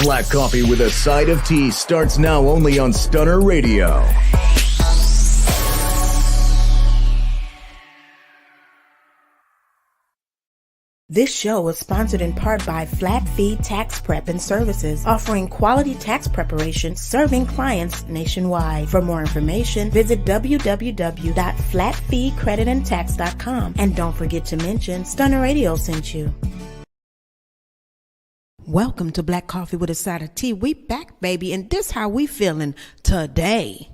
Black coffee with a side of tea starts now only on Stunner Radio. This show is sponsored in part by Flat Fee Tax Prep and Services, offering quality tax preparation, serving clients nationwide. For more information, visit www.flatfeecreditandtax.com. And don't forget to mention Stunner Radio sent you. Welcome to Black Coffee with a Side of Tea. We back, baby, and this how we feeling today.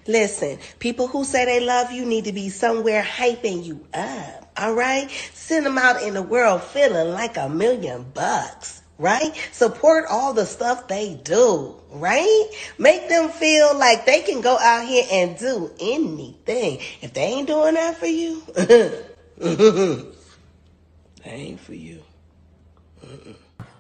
Listen, people who say they love you need to be somewhere hyping you up, all right? Send them out in the world feeling like $1,000,000, right? Support all the stuff they do, right? Make them feel like they can go out here and do anything. If they ain't doing that for you, they ain't for you.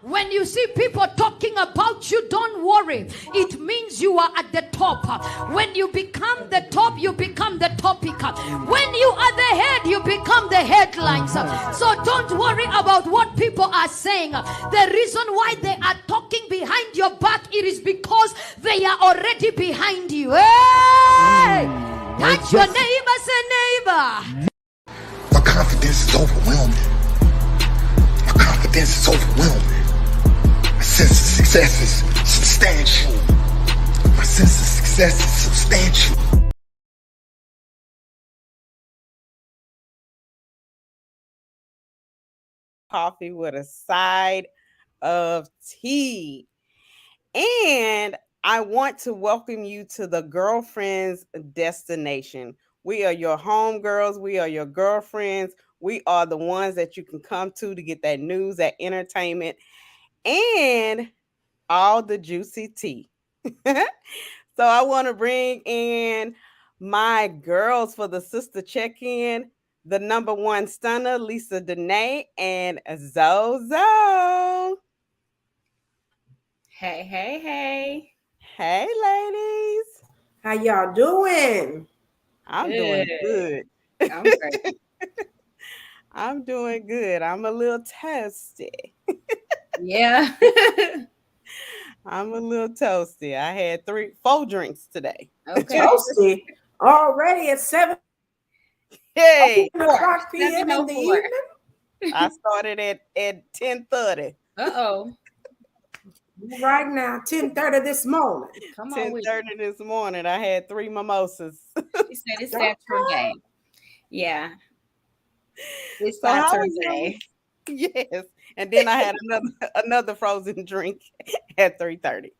When you see people talking about you, don't worry. It means you are at the top. When you become the top, you become the topic. When you are the head, you become the headlines. So don't worry about what people are saying. The reason why they are talking behind your back, it is because they are already behind you. Hey! Touch your neighbor, say neighbor. My confidence is overwhelming. My confidence is overwhelming. My sense of success is substantial. My sense of success is substantial. Coffee with a side of tea. And I want to welcome you to the Girlfriends Destination. We are your home girls. We are your girlfriends. We are the ones that you can come to get that news, that entertainment, and all the juicy tea. So I want to bring in my girls for the sister check-in, the number one stunner, Lisa Denae, and Zozo. Hey, hey, hey. Hey, ladies. How y'all doing? I'm doing good. I'm great. I'm doing good. I'm a little toasty. Yeah. I'm a little toasty. I had 4 drinks today. Okay. Toasty. Already at 7 Hey, o'clock p.m. in the evening? I started at 10:30. Uh-oh. Right now, 10:30 this morning. Come on. 10:30 this morning. I had 3 mimosas. She said it's Saturday. Yeah. It's So how was Saturday. Yes. And then I had another frozen drink at 3:30.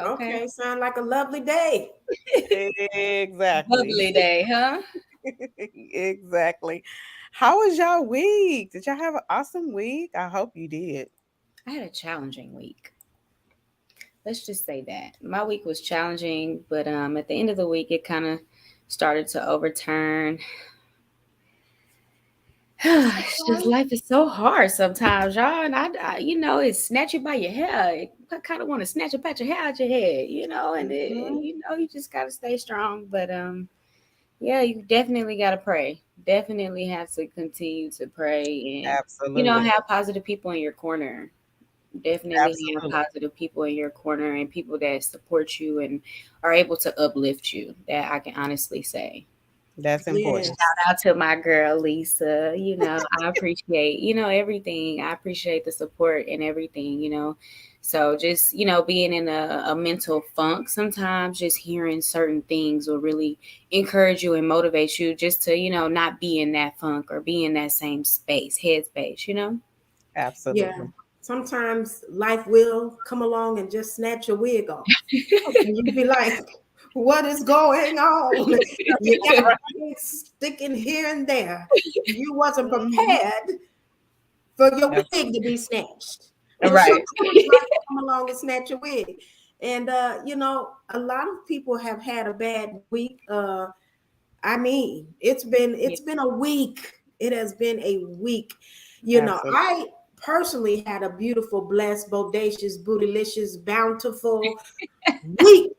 Okay, sound like a lovely day. Exactly. Lovely day, huh? Exactly. How was y'all week? Did y'all have an awesome week? I hope you did. I had a challenging week. Let's just say that. My week was challenging, but at the end of the week, it kind of started to overturn. It's just life is so hard sometimes, y'all. And I it snatch you by your hair. I kind of want to snatch a patch of hair out your head, and you just got to stay strong. But yeah, you definitely got to pray. Definitely have to continue to pray and Absolutely. have positive people in your corner. Definitely have positive people in your corner and people that support you and are able to uplift you. That I can honestly say. That's important. Yes. Shout out to my girl Lisa. I appreciate everything. I appreciate the support and everything. So just being in a mental funk, sometimes just hearing certain things will really encourage you and motivate you just to not be in that funk or be in that same headspace. Absolutely. Yeah. Sometimes life will come along and just snatch your wig off. And you'd be like, what is going on? You got things sticking here and there. You wasn't prepared for your wig to be snatched. Right. Come along and snatch your wig. And a lot of people have had a bad week. It's been a week. It has been a week. Absolutely. I personally had a beautiful, blessed, bodacious, bootylicious, bountiful week.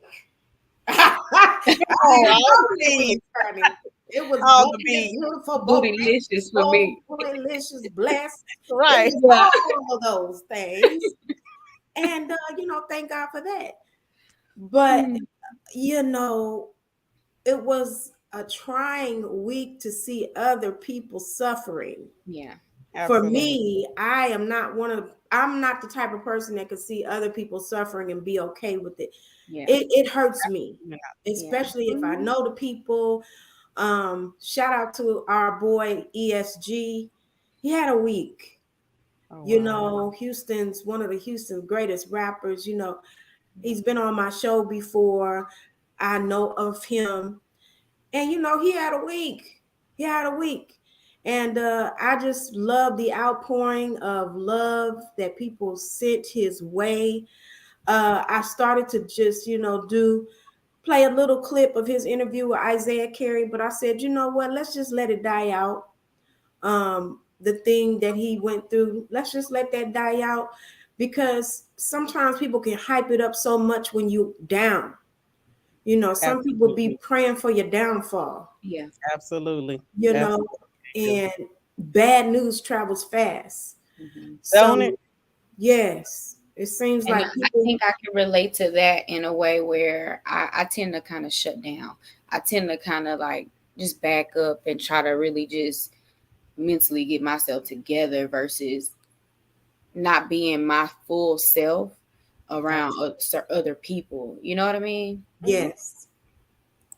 It was all the beautiful, bootylicious for me. Bootylicious, blessed, right? All of those things. And thank God for that. But you know, it was a trying week to see other people suffering. Yeah. For Absolutely. me, I'm not the type of person that could see other people suffering and be okay with it. Yeah. It hurts me, Yeah. especially if I know the people. Shout out to our boy ESG. He had a week. Oh, You wow. know, Houston's one of the Houston's greatest rappers. You know, he's been on my show before. I know of him. And he had a week. He had a week. And I just love the outpouring of love that people sent his way. I started to just, play a little clip of his interview with Isaiah Carey, but I said, you know what, let's just let it die out. The thing that he went through, let's just let that die out, because sometimes people can hype it up so much when you down. Some people be Absolutely. praying for your downfall, Yeah. Absolutely. you know, Absolutely. and bad news travels fast. Don't it? So, yes, it seems And like I people, think I can relate to that in a way where I tend to kind of shut down. I tend to kind of like just back up and try to really just mentally get myself together versus not being my full self around other people. You know what I mean? Mhm. yes,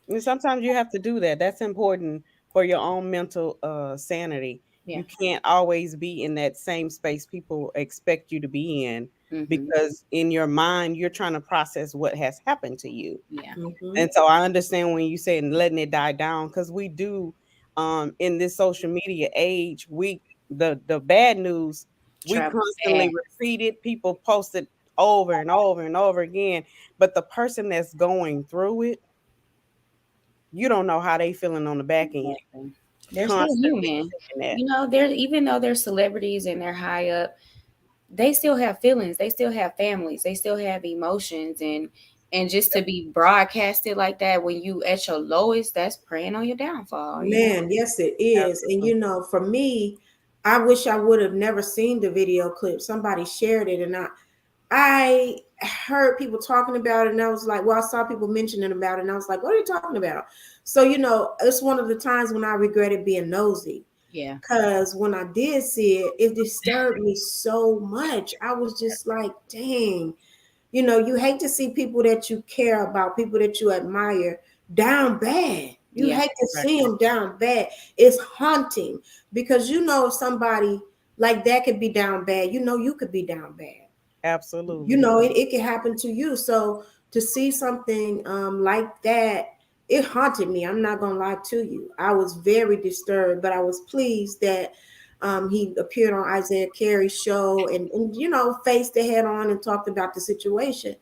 And sometimes you have to do that. That's important for your own mental sanity. Yeah. You can't always be in that same space people expect you to be in, Mm-hmm. because in your mind you're trying to process what has happened to you. Yeah. mhm, And so I understand when you say and letting it die down, because we do, in this social media age, the bad news, we Travel constantly fast. repeat it. People post it over and over and over again. But the person that's going through it, you don't know how they feeling on the back end. Exactly. They're still Constantly human. saying that. You know, they're even though they're celebrities and they're high up, they still have feelings. They still have families. They still have emotions and just to be broadcasted like that when you at your lowest, that's preying on your downfall, you know? man, yes, it is. And Absolutely. for me, I wish I would have never seen the video clip. Somebody shared it, and I heard people talking about it, and I was like, well, I saw people mentioning about it, and I was like, what are you talking about? So, it's one of the times when I regretted being nosy, Yeah. because when I did see it, it disturbed me so much. I was just like, dang, you hate to see people that you care about, people that you admire, down bad. You Yeah. hate to see Exactly. them down bad. It's haunting, because if somebody like that could be down bad, you could be down bad. Absolutely. It can happen to you. So to see something like that, it haunted me. I'm not gonna lie to you. I was very disturbed, but I was pleased that he appeared on Isaiah Carey's show, and faced it head on and talked about the situation.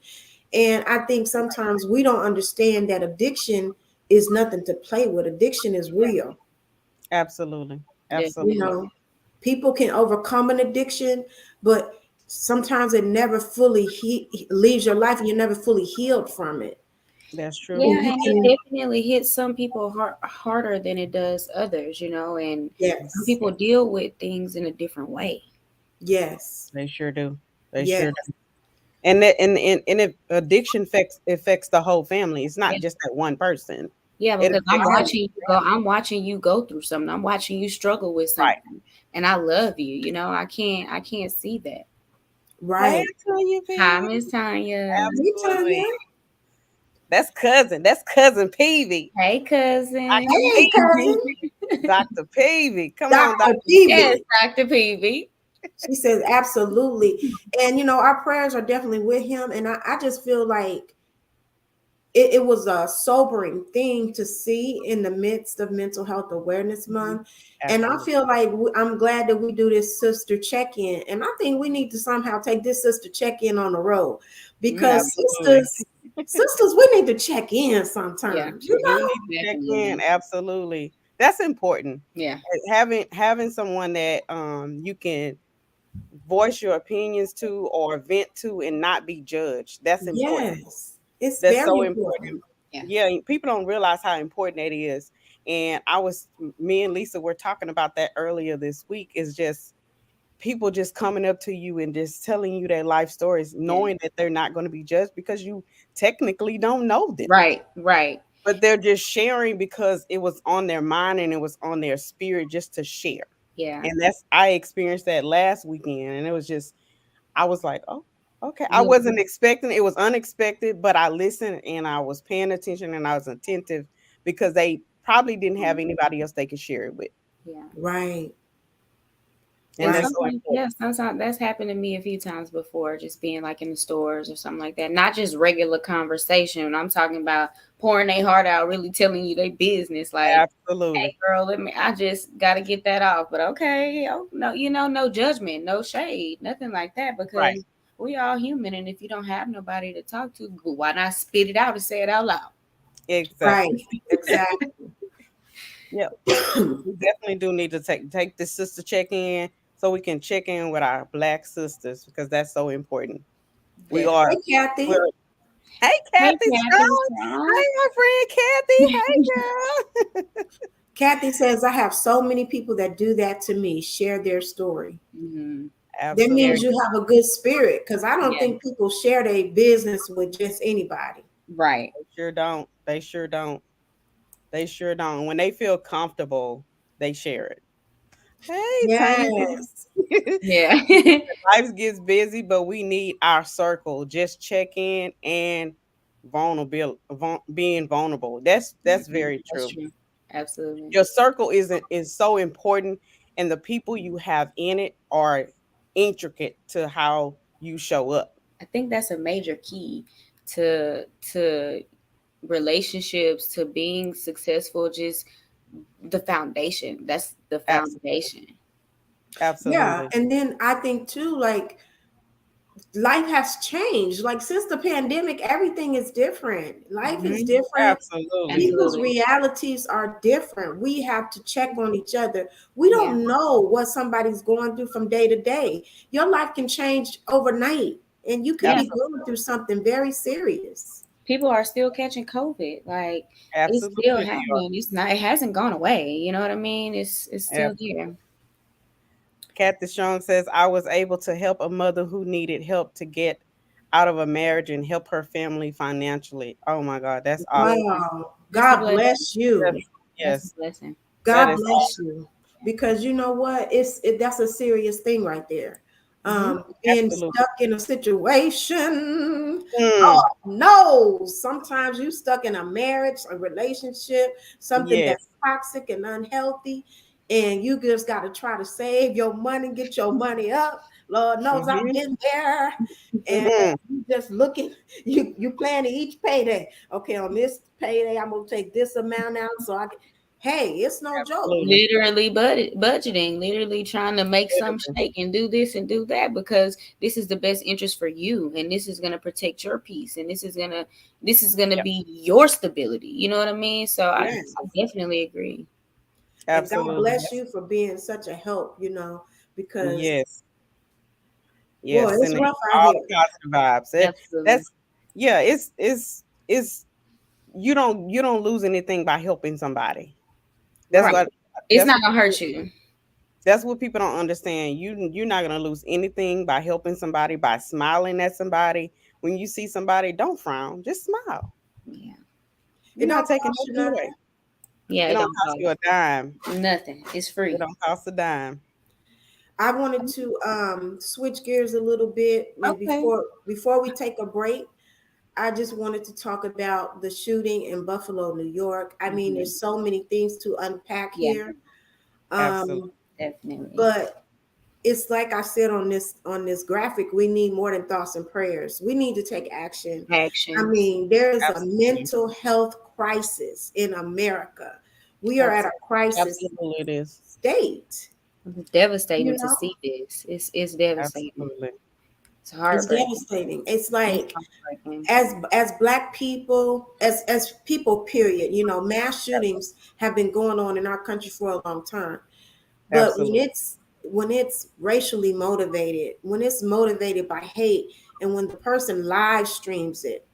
And I think sometimes we don't understand that addiction is nothing to play with. Addiction is real. Absolutely. You Absolutely. know, people can overcome an addiction, but sometimes it never fully leaves your life, and you're never fully healed from it. That's true. Yeah, And you and can, it definitely hits some people harder than it does others, you know, and some yes, people deal with things in a different way. yes, They sure do. They yes, sure do. And that and if addiction affects the whole family. It's Yeah. not just that one person. Yeah, It because affects the whole family. I'm watching you go through something. I'm watching you struggle with Right. something. And I love you. You know, I can't see that. Hey, I right. tell you, Hi, baby. Miss Tanya. Me, Tanya. Absolutely. That's cousin. That's cousin Peavy. Hey, cousin. Dr. Hey, cousin, Peavy. Dr. Peavy. Come on, Dr. Dr. Yes, Peavy. Dr. Peavy. She says absolutely. And our prayers are definitely with him. And I just feel like it was a sobering thing to see in the midst of Mental Health Awareness Month. And I Absolutely. feel like I'm glad that we do this sister check-in. And I think we need to somehow take this sister check-in on the road, Yeah, because Absolutely. sisters, we need to check in yeah, sometimes. We do need to check in. definitely. Absolutely. That's important. Yeah, Having someone that you can voice your opinions to or vent to and not be judged. That's important. Yes, it's That's very so important. important. yeah, Yeah, people don't realize how important that is. And me and Lisa were talking about that earlier this week. Is just people just coming up to you and just telling you their life stories, knowing that they're not going to be judged because you technically don't know them. Right. But they're just sharing because it was on their mind and it was on their spirit just to share. Yeah. And I experienced that last weekend, and it was just, I was like, oh, okay. I Yeah. wasn't expecting, it was unexpected, but I listened and I was paying attention and I was attentive because they probably didn't have anybody else they could share it with. Yeah. Right. And And Right. that's so sometimes, important. sometimes that's happened to me a few times before, just being like in the stores or something like that. Not just regular conversation. I'm talking about pouring their heart out, really telling you their business. Like, hey, Absolutely. girl, I just got to get that off. But okay, oh, no, no judgment, no shade, nothing like that, because Right. we all human. And if you don't have nobody to talk to, why not spit it out and say it out loud? Right. Exactly. Exactly. Yep. We definitely do need to take this sister check in so we can check in with our Black sisters because that's so important. We Yeah. are. Hey, Kathy. We're, hey, Hey, Kathy Kathy. Strong. Hey, my friend Kathy. Hey, girl. Kathy says, I have so many people that do that to me, share their story. Mhm. That Absolutely. means you have a good spirit, because I don't Yeah. think people share their business with just anybody. Right. They sure don't. They sure don't. They sure don't. When they feel comfortable, they share it. Hey, Tammy. Yes. Yeah. Life gets busy, but we need our circle. Just check in and being vulnerable. That's Mhm. very That's true. true. Absolutely. Your circle is so important, and the people you have in it are intricate to how you show up. I think that's a major key to relationships, to being successful, just the foundation. That's the Absolutely. foundation. Yeah. Absolutely. And then I think too, like, life has changed. Like, since the pandemic, everything is different. Life is Hmm. different. Absolutely. People's Absolutely. realities are different. We have to check on each other. We Yeah. don't know what somebody's going through from day to day. Your life can change overnight, and you could Yeah. be Absolutely. going through something very serious. People are still catching COVID. Like, it's still Absolutely. They are. happening. It's not, it hasn't gone away. You know what I mean? It's still here. Kathy Strong says, I was able to help a mother who needed help to get out of a marriage and help her family financially. Oh my God, that's awesome. Amazing. Wow. That's a God blessing. bless you. Yes, That's a yes, blessing. that God is bless you, because you know what? That's a serious thing right there. Hmm. Being absolutely. stuck in a situation. Oh Mm, no! Sometimes you stuck in a marriage, a relationship, something yes. that's toxic and unhealthy, and you just got to try to save your money, get your money up. Lord knows I've Hmm. been there, and Hmm. you just looking. You planning each payday. Okay, on this payday, I'm gonna take this amount out so I can. Hey, it's no joke. Absolutely. Literally budgeting, literally trying to make some Literally. shake and do this and do that, because this is the best interest for you, and this is going to protect your peace, and this is gonna Yep. be your stability. You know what I mean? So Yes. I definitely agree. And God Absolutely. bless you for being such a help, because Yes. boy, Yes. it's And rough out all here. positive vibes. Absolutely. That's yeah, it's you don't lose anything by helping somebody. That's Right. Right. what It's that's not what gonna hurt you. that's what people don't understand. You're not gonna lose anything by helping somebody, by smiling at somebody. When you see somebody, don't frown, just smile. Yeah. It You're not don't taking cost you nothing away. nothing. Yeah, It it don't don't cost you a cost dime. nothing. It's It free. don't cost a dime. I wanted to switch gears a little bit, and Okay. before we take a break, I just wanted to talk about the shooting in Buffalo, New York. I mean, Mhm. there's so many things to unpack Yeah, here. Absolutely. Um, definitely. but it's like I said on this graphic, we need more than thoughts and prayers. We need to take action. I Action. mean, there is a Absolutely. mental health crisis in America. We are at a Absolutely. crisis Absolutely it is. state. It's devastating You to know, see this. It's devastating. Absolutely. It's it's heartbreaking. devastating. It's It's like, heartbreaking. as black people, as people, period. Mass shootings have been going on in our country for a long time. But when Absolutely. it's racially motivated, when it's motivated by hate, and when the person live streams it,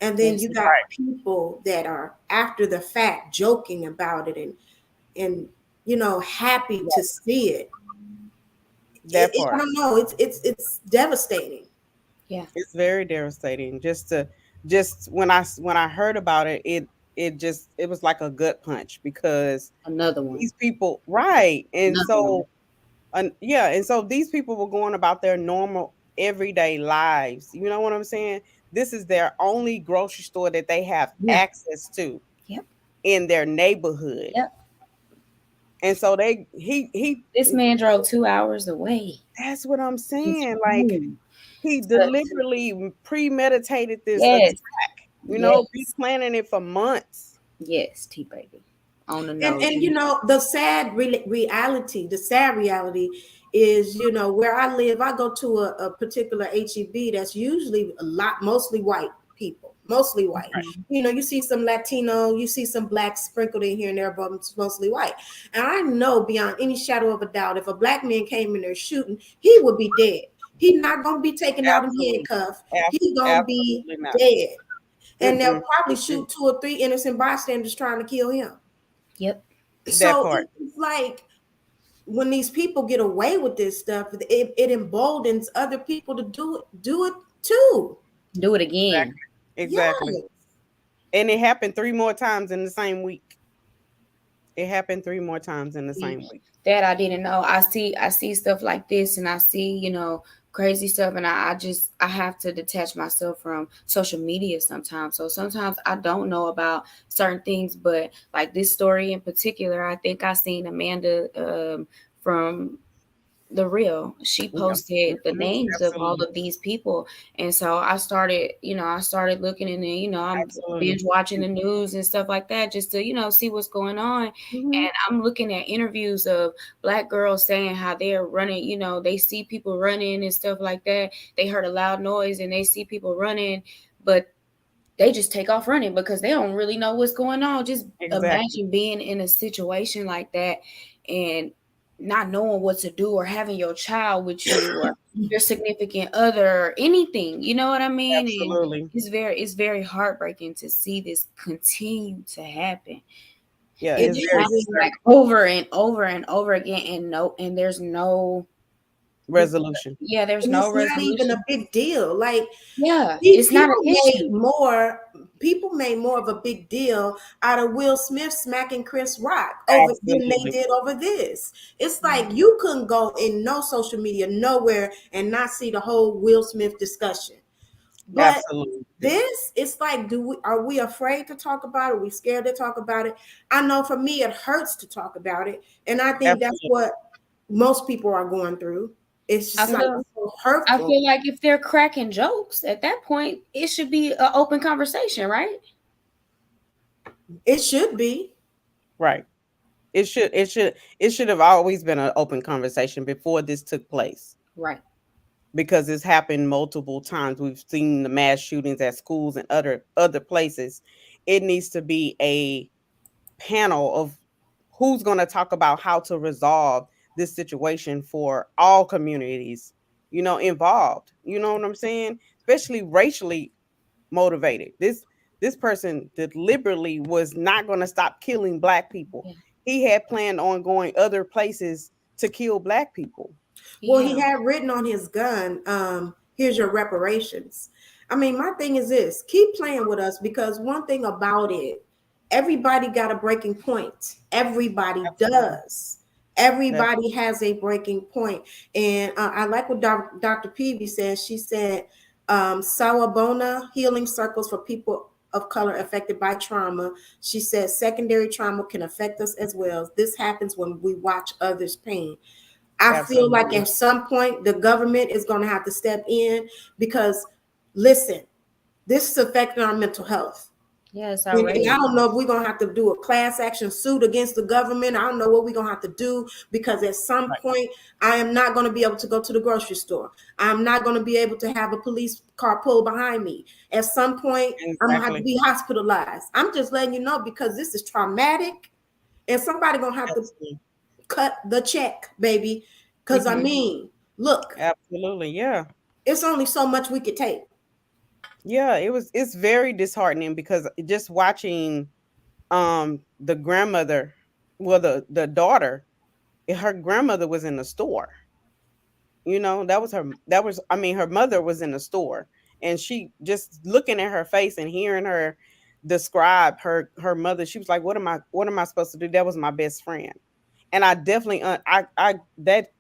and then Yes. you got people that are after the fact joking about it, and happy to see it, That I part. don't know. It's devastating. Yeah. It's very devastating. Just when I heard about it, it was like a gut punch because Another one. these people, right? And Another one. so, yeah, and so these people were going about their normal everyday lives. You know what I'm saying? This is their only grocery store that they have Yeah. access to Yep. in their neighborhood. Yep. And so he This man drove 2 hours away. that's what I'm His saying. Like home. he To- deliberately premeditated this attack, yes. been Yes. planning it for months. Yes, T baby. On the And nose. you know, the reality, the sad reality is, you know, where I live, I go to a particular HEB that's usually mostly white people, mostly white. Mhm. You know, you see some Latino, you see some black sprinkled in here and there, but it's mostly white. And I know beyond any shadow of a doubt, if a black man came in there shooting, he would be dead. He's not going to be taken out and Absolutely. handcuffed. He's going to be Absolutely not. dead. And they'll Mm-mm, probably mm-mm. shoot 2 or 3 innocent bystanders trying to kill him. Yep. That So part. it's like when these people get away with this stuff, it emboldens other people to do it too. Do it again. Exactly. Yes. And it happened 3 more times in the same week. It happened 3 more times in the same week. That I didn't know. I see stuff like this, and I see, crazy stuff, and I have to detach myself from social media sometimes. So sometimes I don't know about certain things, but like this story in particular, I think I seen Amanda from the real. She Yeah. posted the Mhm. names of all Absolutely. of these people, and so I started looking, and then I'm Absolutely. binge watching the news and stuff like that, just to see what's going on. Mhm. And I'm looking at interviews of black girls saying how they're running, they see people running and stuff like that. They heard a loud noise and they see people running, but they just take off running because they don't really know what's going on. Just Exactly. imagine being in a situation like that and not knowing what to do, or having your child with you, or your significant other, or anything. You know what I mean? And Absolutely. it's very heartbreaking to see this continue to happen. Yeah, It's it's very happening like disturbing. over and over and over again, and there's no, Resolution. there's And no it's not even a resolution. big deal. Like Yeah, it's not an issue. people made more of a big deal out of Will Smith smacking Chris Rock over than they Absolutely. did over this. It's like you couldn't go in no social media nowhere and not see the whole Will Smith discussion. But Absolutely. this, it's like, are we afraid to talk about it? Are we scared to talk about it? I know for me, it hurts to talk about it, and I think that's Absolutely. what most people are going through. It's I just like feel so I hurtful. feel like if they're cracking jokes at that point, it should be an open conversation, right? It should be. Right. It should have always been an open conversation before this took place, Right. because it's happened multiple times. We've seen the mass shootings at schools and other places. It needs to be a panel of who's going to talk about how to resolve this situation for all communities, involved. You know what I'm saying? Especially racially motivated. This person deliberately was not going to stop killing black people. Yeah. He had planned on going other places to kill black people. Well, he Yeah. had written on his gun, here's your reparations. I mean, my thing is this: keep playing with us, because one thing about it, everybody got a breaking point. Everybody Absolutely. does. That Everybody has a breaking point. And I like what Dr. Peavy said. She said, Sawabona healing circles for people of color affected by trauma. She said secondary trauma can affect us as well. This happens when we watch others' pain. I feel like absolutely. at some point the government is going to have to step in, because, listen, this is affecting our mental health. Yeah, it's And I outrageous. don't know if we're going to have to do a class action suit against the government. I don't know what we're going to have to do, because at some Right. point I am not going to be able to go to the grocery store. I'm not going to be able to have a police car pull behind me. At some point, I'm going to have to Exactly. be hospitalized. I'm just letting you know, because this is traumatic, and somebody going to have to Absolutely. cut the check, baby. Because I Hmm. mean, look, Absolutely. Yeah. it's only so much we could take. Yeah, it's very disheartening, because just watching the grandmother, well, the daughter, her grandmother was in the store, You know, her mother was in the store, and she just looking at her face and hearing her describe her mother, she was like, what am I supposed to do? That was my best friend. And I definitely I that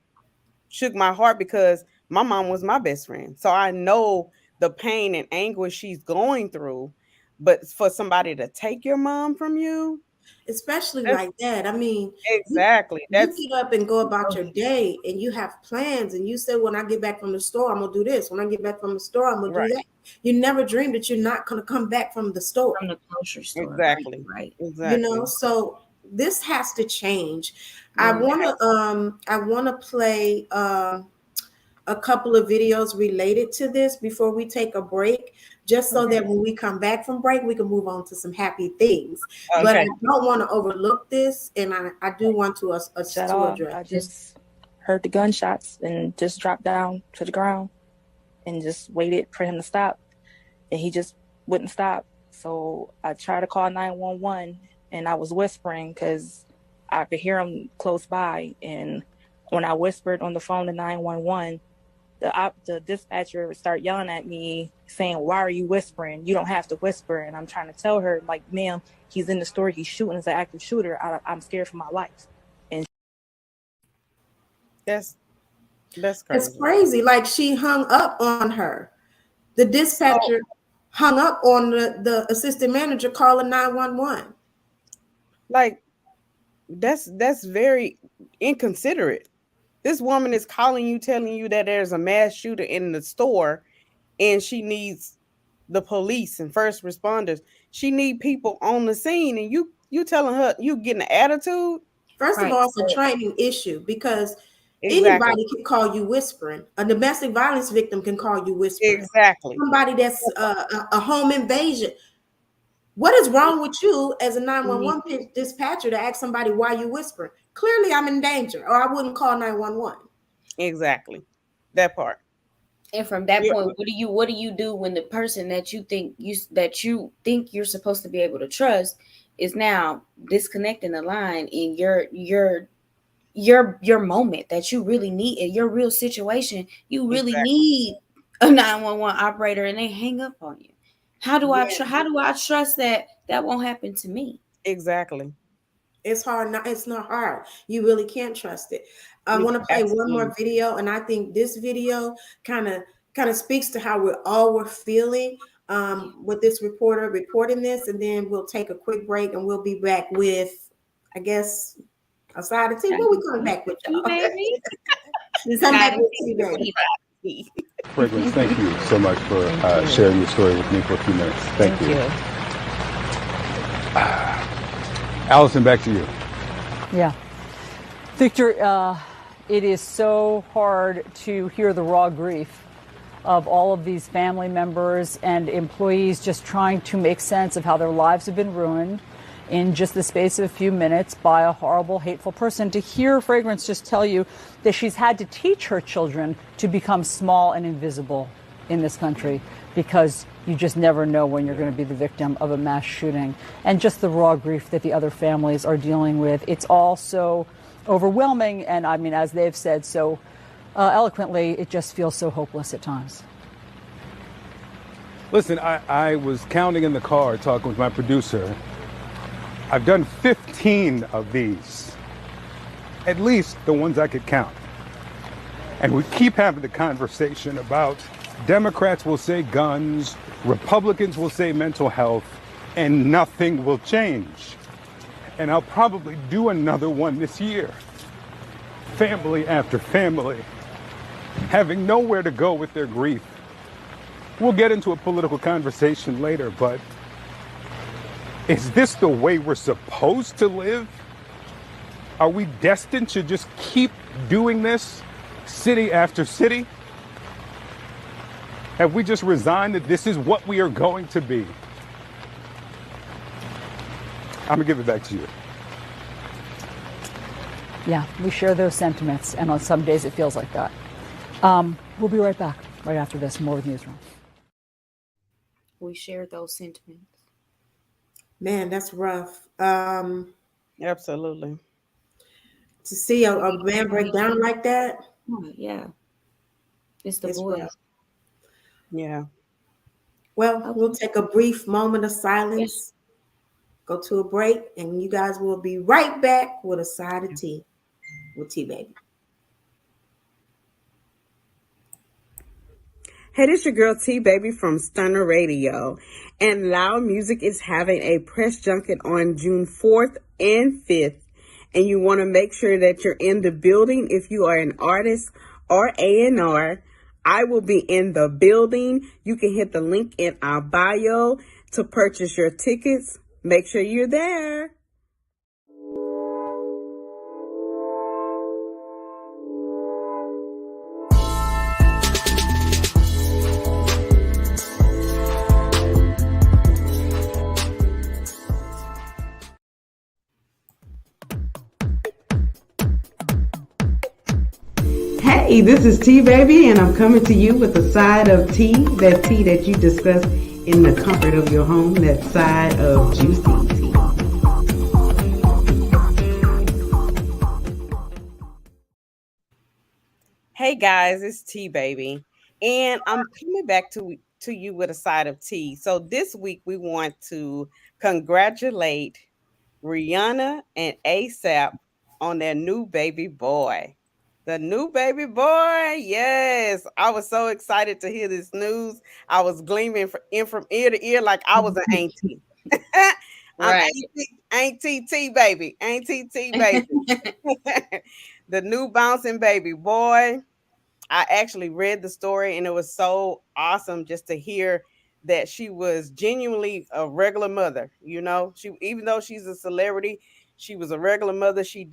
shook my heart because my mom was my best friend. So I know the pain and anguish she's going through. But for somebody to take your mom from you, especially that's like that. I mean, exactly you that's get up and go about your day and you have plans and you say, when I get back from the store, I'm gonna do this. When I get back from the store, I'm gonna do right. that. You never dream that you're not gonna come back from the store. From the grocery store. Right. Exactly. Right. You know, Exactly. so this has to change. I Yeah. wanna play a couple of videos related to this before we take a break, just so that when we come back from break, we can move on to some happy things. But I Okay. don't want to overlook this, and I do want to Shut to off. address. I just heard the gunshots and just dropped down to the ground and just waited for him to stop. And he just wouldn't stop. So I tried to call 911 and I was whispering because I could hear him close by. And when I whispered on the phone to 911, the dispatcher would start yelling at me saying, "Why are you whispering? You don't have to whisper." And I'm trying to tell her, like, "Ma'am, he's in the store. He's shooting as an active shooter. I'm scared for my life." And That's It's crazy. crazy. Like, she hung up on her. The So dispatcher hung up on the assistant manager calling 911. like that's very inconsiderate. This woman is calling you, telling you that there's a mass shooter in the store, and she needs the police and first responders. She need people on the scene, and you telling her you getting an attitude? First of Right. all, it's a training issue because Exactly. anybody can call you whispering. A domestic violence victim can call you whispering. Exactly. Somebody that's a home invasion. What is wrong with you as a 911 dispatcher to ask somebody why you whispering? Clearly, I'm in danger, or I wouldn't call 911. Exactly. That part. And from that Yeah. point, what do you do when the person that you think you're supposed to be able to trust is now disconnecting the line in your moment that you really need in your real situation? You really Exactly. need a 911 operator, and they hang up on you. How do I Yeah, how do I trust that that won't happen to me? Exactly. it's hard. It's not hard. You really can't trust it. I You want to play one absolutely. more video, and I think this video kind of speaks to how we're feeling with this reporter reporting this, and then we'll take a quick break, and we'll be back with, I guess, a side of tea. What we coming back with, y'all? Baby. Come back with tea, baby. Fragrance, thank you so much for sharing your story with me for a few minutes. Thank you. Allison, back to you. Yeah. Victor, it is so hard to hear the raw grief of all of these family members and employees just trying to make sense of how their lives have been ruined in just the space of a few minutes by a horrible, hateful person. To hear Fragrance just tell you that she's had to teach her children to become small and invisible in this country because you just never know when you're going to be the victim of a mass shooting. And just the raw grief that the other families are dealing with. It's all so overwhelming. And I mean, as they've said so eloquently, it just feels so hopeless at times. Listen, I was counting in the car, talking with my producer. I've done 15 of these, at least the ones I could count. And we keep having the conversation about Democrats will say guns, Republicans will say mental health, and nothing will change. And I'll probably do another one this year. Family after family, having nowhere to go with their grief. We'll get into a political conversation later, but is this the way we're supposed to live? Are we destined to just keep doing this city after city? Have we just resigned that this is what we are going to be? I'm gonna give it back to you. Yeah, we share those sentiments, and on some days it feels like that. We'll be right back, right after this. More with Newsroom. We share those sentiments. Man, that's rough. Absolutely. To see a man break down like that. Oh, yeah. It's the It's boys. rough. Yeah. Well, we'll take a brief moment of silence, Yes. go to a break, and you guys will be right back with a side of tea with T Baby. Hey, this your girl T Baby from Stunner Radio. And Loud Music is having a press junket on June 4th and 5th. And you want to make sure that you're in the building if you are an artist or A&R. I will be in the building. You can hit the link in our bio to purchase your tickets. Make sure you're there. Hey, this is T Baby, and I'm coming to you with a side of tea that you discuss in the comfort of your home, that side of juicy tea. Hey guys, it's T Baby, and I'm coming back to you with a side of tea. So this week we want to congratulate Rihanna and ASAP on their new baby boy. The new baby boy, yes. I was so excited to hear this news. I was gleaming from ear to ear like I was an auntie. I'm Right. auntie T baby, auntie T baby. The new bouncing baby boy. I actually read the story and it was so awesome just to hear that she was genuinely a regular mother. You know, she, even though she's a celebrity, she was a regular mother. She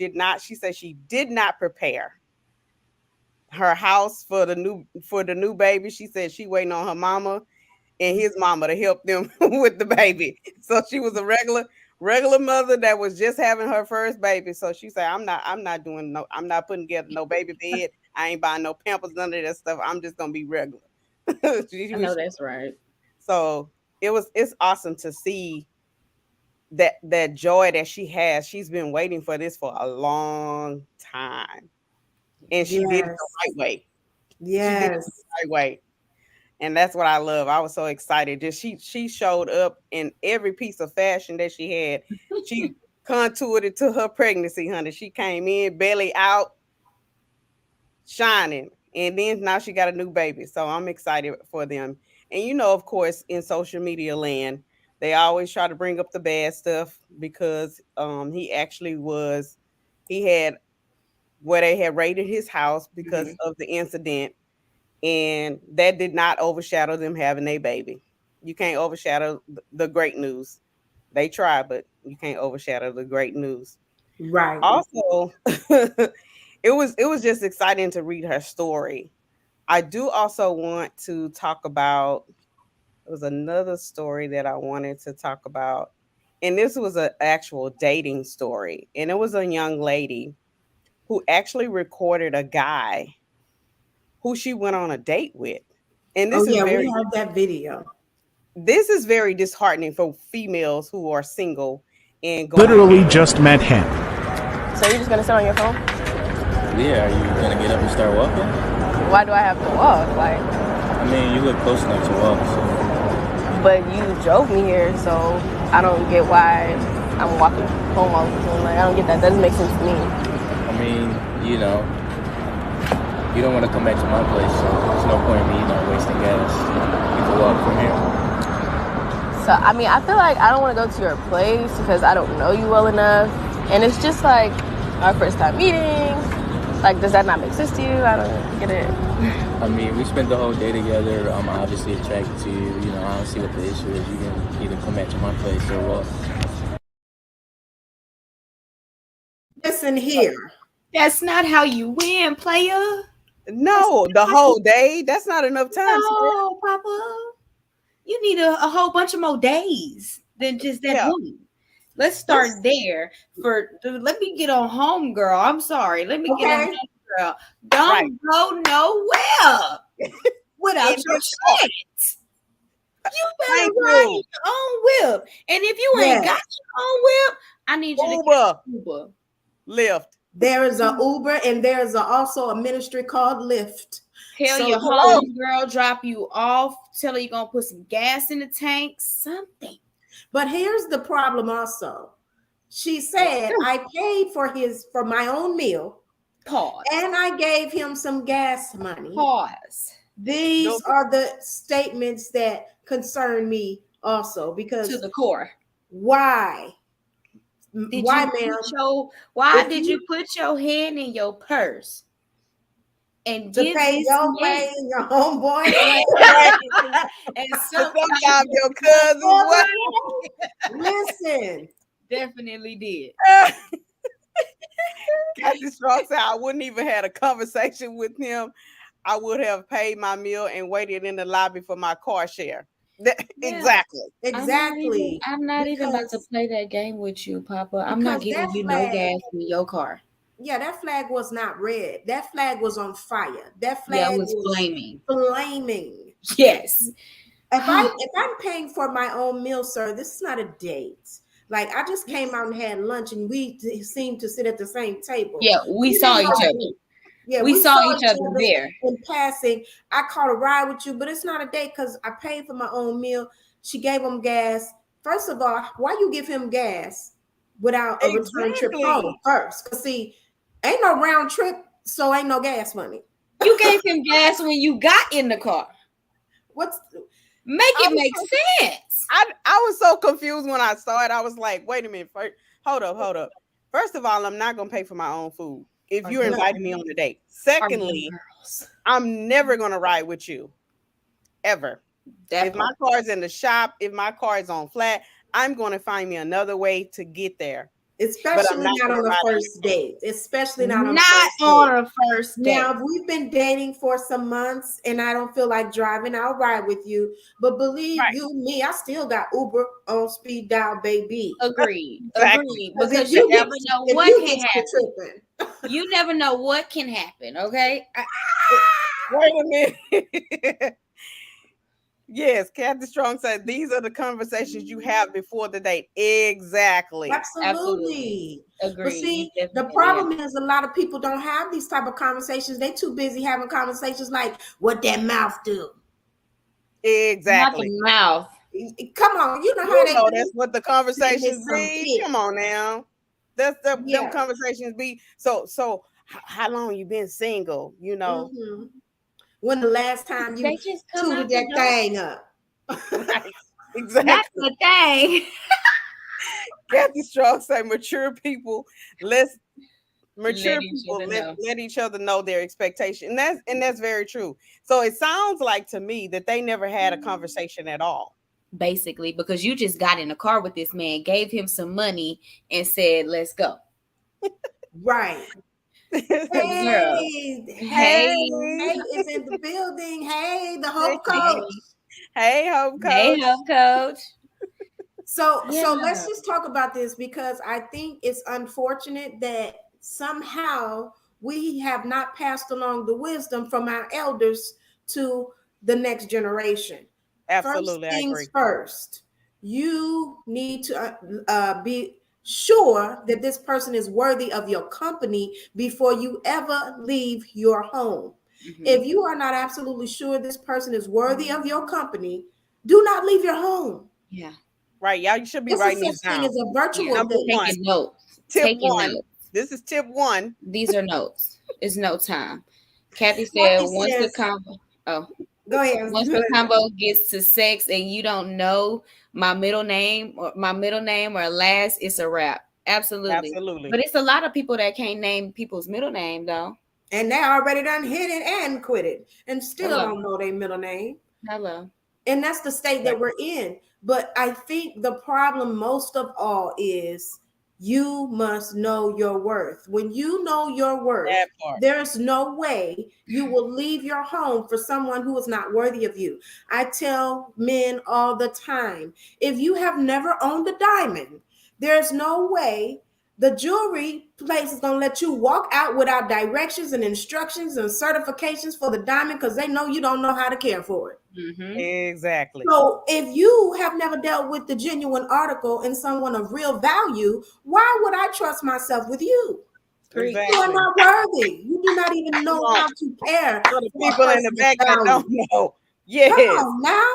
said she did not prepare her house for the new baby. She said she waiting on her mama and his mama to help them with the baby. So she was a regular mother that was just having her first baby. So she said, I'm not putting together no baby bed. I ain't buying no Pampers, none of that stuff. I'm just gonna be regular. I know that's right. So it's awesome to see that joy that she has. She's been waiting for this for a long time. And she did it the Yes. right way. She did it the Yes. right way. And that's what I love. I was so excited. Just she showed up in every piece of fashion that she had. She contoured it to her pregnancy, honey. She came in belly out, shining, and then now she got a new baby. So I'm excited for them. And you know, of course, in social media land, they always try to bring up the bad stuff because he had where they had raided his house because of the incident, and that did not overshadow them having a baby. You can't overshadow the great news. They try, but you can't overshadow the great news. Right. Also, it was just exciting to read her story. I do also want to talk about, there was another story that I wanted to talk about, and this was an actual dating story, and it was a young lady who actually recorded a guy who she went on a date with. And Oh yeah, we have that video. this is very disheartening for females who are single and going. Literally just met him. So you're just gonna sit on your phone? Yeah, are you gonna get up and start walking? Why do I have to walk? Like, I mean, you look close enough to walk. So. but you drove me here, so I don't get why I'm walking home all the time. Like, I don't get that. That doesn't make sense to me. I mean, you know, you don't want to come back to my place, so there's no point in me, wasting gas. You can walk from here. So, I mean, I feel like I don't want to go to your place because I don't know you well enough. And it's just like our first time meeting. Like, does that not make sense to you? I don't get it. I mean, we spent the whole day together. I'm obviously attracted to you. You know, I don't see what the issue is. You can either come back to my place or walk. Listen here. That's not how you win, player. No, the whole day. That's not enough time. No, Papa. You need a whole bunch of more days than just that one. Let's start there. Let me get on home, girl. I'm sorry. Let me get on home, girl. Don't go nowhere without your shit. You better ride your own whip. And if you ain't got your own whip, I need you to get Uber. Lyft. There is a Uber and there is also a ministry called Lyft. Tell So your close. homegirl drop you off. Tell her you're gonna put some gas in the tank. Something. But here's the problem also. She said, I paid for my own meal. Pause. And I gave him some gas money. Pause. These are the statements that concern me also, because to the core. Why? Why, ma'am? Why did you put your hand in your purse and to give pay this your man way and your homeboy and sometimes your cousins? Listen, definitely did. Kathy Strong said I wouldn't even had a conversation with him. I would have paid my meal and waited in the lobby for my car share. Exactly. I'm not even about to play that game with you, Papa. I'm not giving you no gas in your car. Yeah, that flag was not red. That flag was on fire. That flag was flaming. Flaming. Yes. If I'm paying for my own meal, sir, this is not a date. Like, I just came out and had lunch, and we seemed to sit at the same table. Yeah, we saw each other. Yeah, we saw each other there in passing. I caught a ride with you, but it's not a date because I paid for my own meal. She gave him gas. First of all, why you give him gas without a return trip home first? Because see, ain't no round trip, so ain't no gas money. You gave him gas when you got in the car. Make it make sense. I was so confused when I saw it. I was like, wait a minute. Hold up. First of all, I'm not going to pay for my own food if you're inviting me on a date. Secondly, I'm never going to ride with you. Ever. If my car is in the shop, if my car is on flat, I'm going to find me another way to get there. Especially not on the first date. Especially not on a first date. Now, if we've been dating for some months and I don't feel like driving, I'll ride with you. But believe you me, I still got Uber on speed dial, baby. Agreed. Because you never know what can happen. You never know what can happen. Okay. Wait a minute. Yes, Kathy Strong said these are the conversations you have before the date. Exactly. Absolutely. Agreed. But see, the problem is a lot of people don't have these type of conversations. They too busy having conversations like what that mouth do. Exactly. Not the mouth. Come on, you know that's what the conversations be. Come on now. That's them conversations be. So how long you been single? You know. Mm-hmm. When the last time you tooted that thing up? Right. Exactly. That's the thing. Kathy Strong say mature people let each other know their expectation. And that's very true. So it sounds like to me that they never had a conversation at all. Basically, because you just got in the car with this man, gave him some money, and said, let's go. Right. Hey is in the building. Hey, the Hope Coach. Hey, Hope Coach. Hey, Hope Coach. So let's just talk about this, because I think it's unfortunate that somehow we have not passed along the wisdom from our elders to the next generation. Absolutely, first things I agree. First, you need to be sure that this person is worthy of your company before you ever leave your home. Mm-hmm. If you are not absolutely sure this person is worthy of your company, do not leave your home. Yeah. Right. Y'all, you should be writing these down. This is a virtual number one. Taking notes. Tip one. This is tip one. These are notes. It's no time. Kathy said once the combo. Oh. Go ahead. Once the combo gets to sex and you don't know my middle name or last, it's a wrap. Absolutely. But it's a lot of people that can't name people's middle name though. And they already done hit it and quit it and still don't know their middle name. Hello. And that's the state that we're in. But I think the problem most of all is you must know your worth. When you know your worth, there's no way you will leave your home for someone who is not worthy of you. I tell men all the time, if you have never owned a diamond, there's no way the jewelry place is going to let you walk out without directions and instructions and certifications for the diamond, because they know you don't know how to care for it. Mm-hmm. Exactly. So if you have never dealt with the genuine article and someone of real value, why would I trust myself with you? Exactly. You are not worthy. You do not even know how to care For the for a people in the person's back that value. don't know. Yes. Come on now.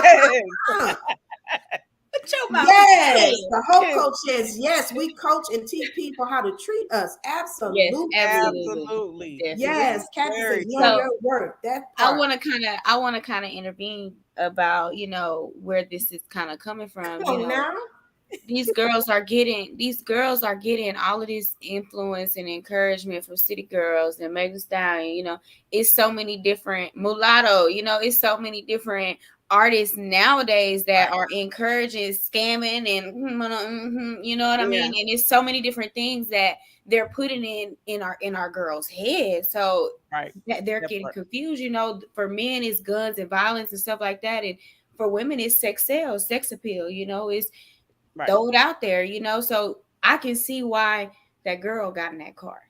Yes. Put your mouth Yes, in. the whole coach says yes. We coach and teach people how to treat us. Absolutely, Absolutely. Yes, Kathy Very says know So your worth. That I part. want to kind of intervene about, you know, where this is kind of coming from. Come You on know, now. these girls are getting all of this influence and encouragement from City Girls and Megan Thee Stallion. You know, it's so many different Mulatto. You know, it's so many different artists nowadays that are encouraging scamming and you know what I mean. And it's so many different things that they're putting in our girls' heads. So that they're getting confused. You know, for men it's guns and violence and stuff like that, and for women it's sex sales, sex appeal. You know, it's throw it out there, you know. So I can see why that girl got in that car.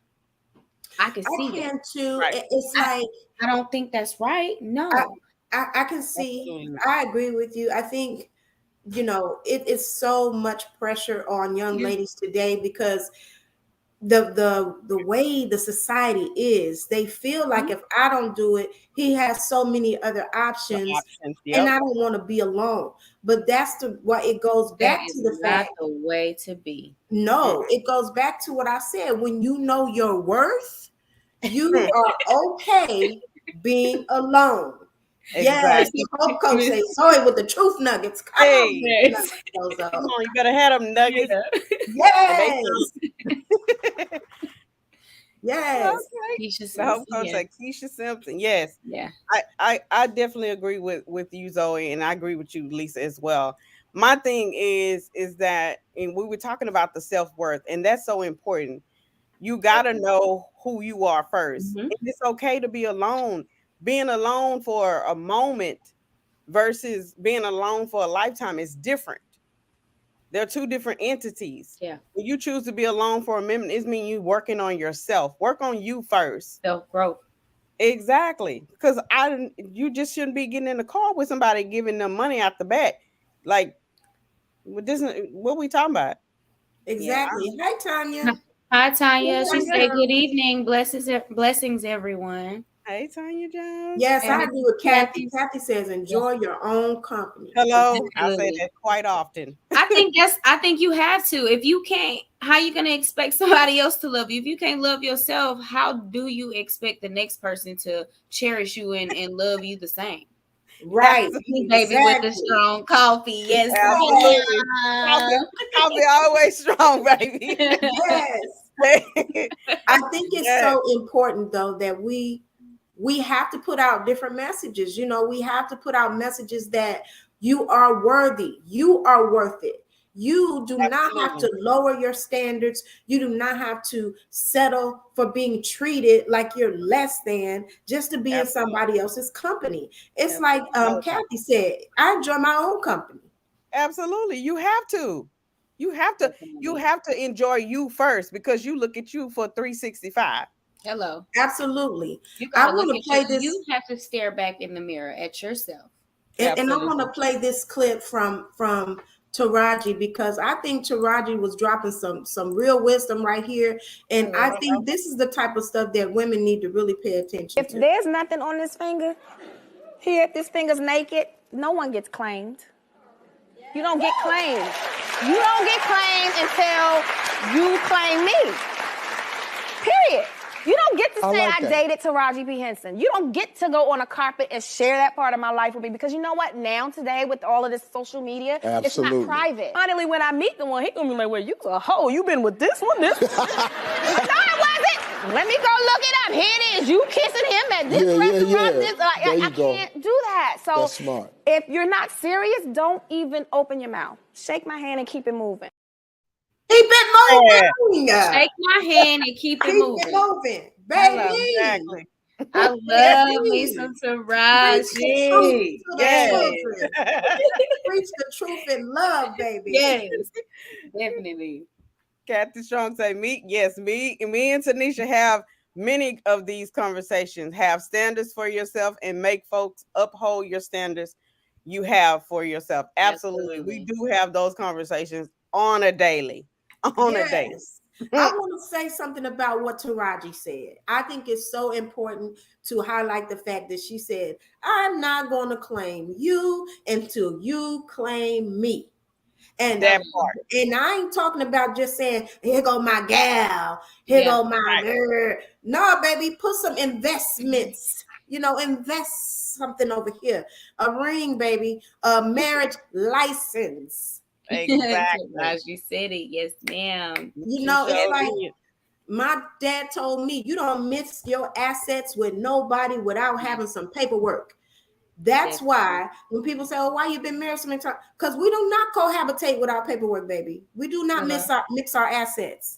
I can see can that. too. It's like I don't think that's right. No. I can see. I agree with you. I think, you know, it is so much pressure on young ladies today because the way the society is, they feel like if I don't do it, he has so many other options, and I don't want to be alone. But that's why it goes back That to is the not fact. the way to be. No, it goes back to what I said. When you know your worth, you are okay being alone. Yes, the whole coach say, "Zoey with the truth nuggets." Come on, Come on, you better have them nuggets. Yes. Yes. Keisha The whole Simpson, coach yeah. like Keisha Simpson. Yes. Yeah. I definitely agree with you, Zoe, and I agree with you, Lisa, as well. My thing is that, and we were talking about the self-worth, and that's so important. You gotta know who you are 1st. And it's okay to be alone. Being alone for a moment versus being alone for a lifetime is different. They're two different entities. Yeah. When you choose to be alone for a minute, it means you working on yourself. Work on you first. Self-growth. Exactly. Because you just shouldn't be getting in the car with somebody giving them money out the back. Like, what we talking about? Exactly. Hi, Tanya. Hi, Tanya. Hey, She Tanya. said, "Good evening, blessings, everyone." Hey, Tanya Jones. Yes, I And agree with Kathy. Kathy says, "Enjoy your own company." Hello. I say that quite often. I think you have to. If you can't, how you gonna expect somebody else to love you? If you can't love yourself, how do you expect the next person to cherish you and love you the same? Right. Baby with the strong coffee. Yes. Absolutely. Coffee always strong, baby. Yes. I think it's so important though that we have to put out different messages. You know, we have to put out messages that you are worthy, you are worth it. You do not have to lower your standards. You do not have to settle for being treated like you're less than just to be in somebody else's company. It's like Kathy said, I enjoy my own company. Absolutely. You have to. You have to enjoy you first, because you look at you for 365. Hello. Absolutely. You I gotta want look to at play this. You have to stare back in the mirror at yourself. And I want to play this clip from Taraji, because I think Taraji was dropping some real wisdom right here. And I think this is the type of stuff that women need to really pay attention If to. there's nothing on this finger, here, if this finger's naked, no one gets claimed. You don't get claimed. You don't get claimed until you claim me. Period. You don't get to say I dated Taraji P. Henson. You don't get to go on a carpet and share that part of my life with me, because you know what? Now, today, with all of this social media, it's not private. Finally, when I meet the one, he gonna be like, well, you a hoe. You been with this one, this one. No, I wasn't. Let me go look it up. Here it is. You kissing him at this restaurant. This, I can't do that. So that's smart. If you're not serious, don't even open your mouth. Shake my hand and keep it moving. Keep it moving. Shake my hand and keep it moving. Keep it moving, baby. Exactly. I love me some Taraji. Yes. Preach the truth in love, baby. Yes, definitely. Kathy Strong say, me and Tanisha have many of these conversations. Have standards for yourself and make folks uphold your standards you have for yourself. Absolutely. We do have those conversations on a daily. A daily. I want to say something about what Taraji said. I think it's so important to highlight the fact that she said, I'm not going to claim you until you claim me. And that part. And I ain't talking about just saying, here go my gal, here go my girl. No, baby, put some investments. Invest something over here. A ring, baby. A marriage license. Exactly. As you said it, yes, ma'am. It's like my dad told me, you don't mix your assets with nobody without having some paperwork. That's why when people say, "Oh, why you been married so many times?" Because we do not cohabitate without paperwork, baby. We do not mix our assets,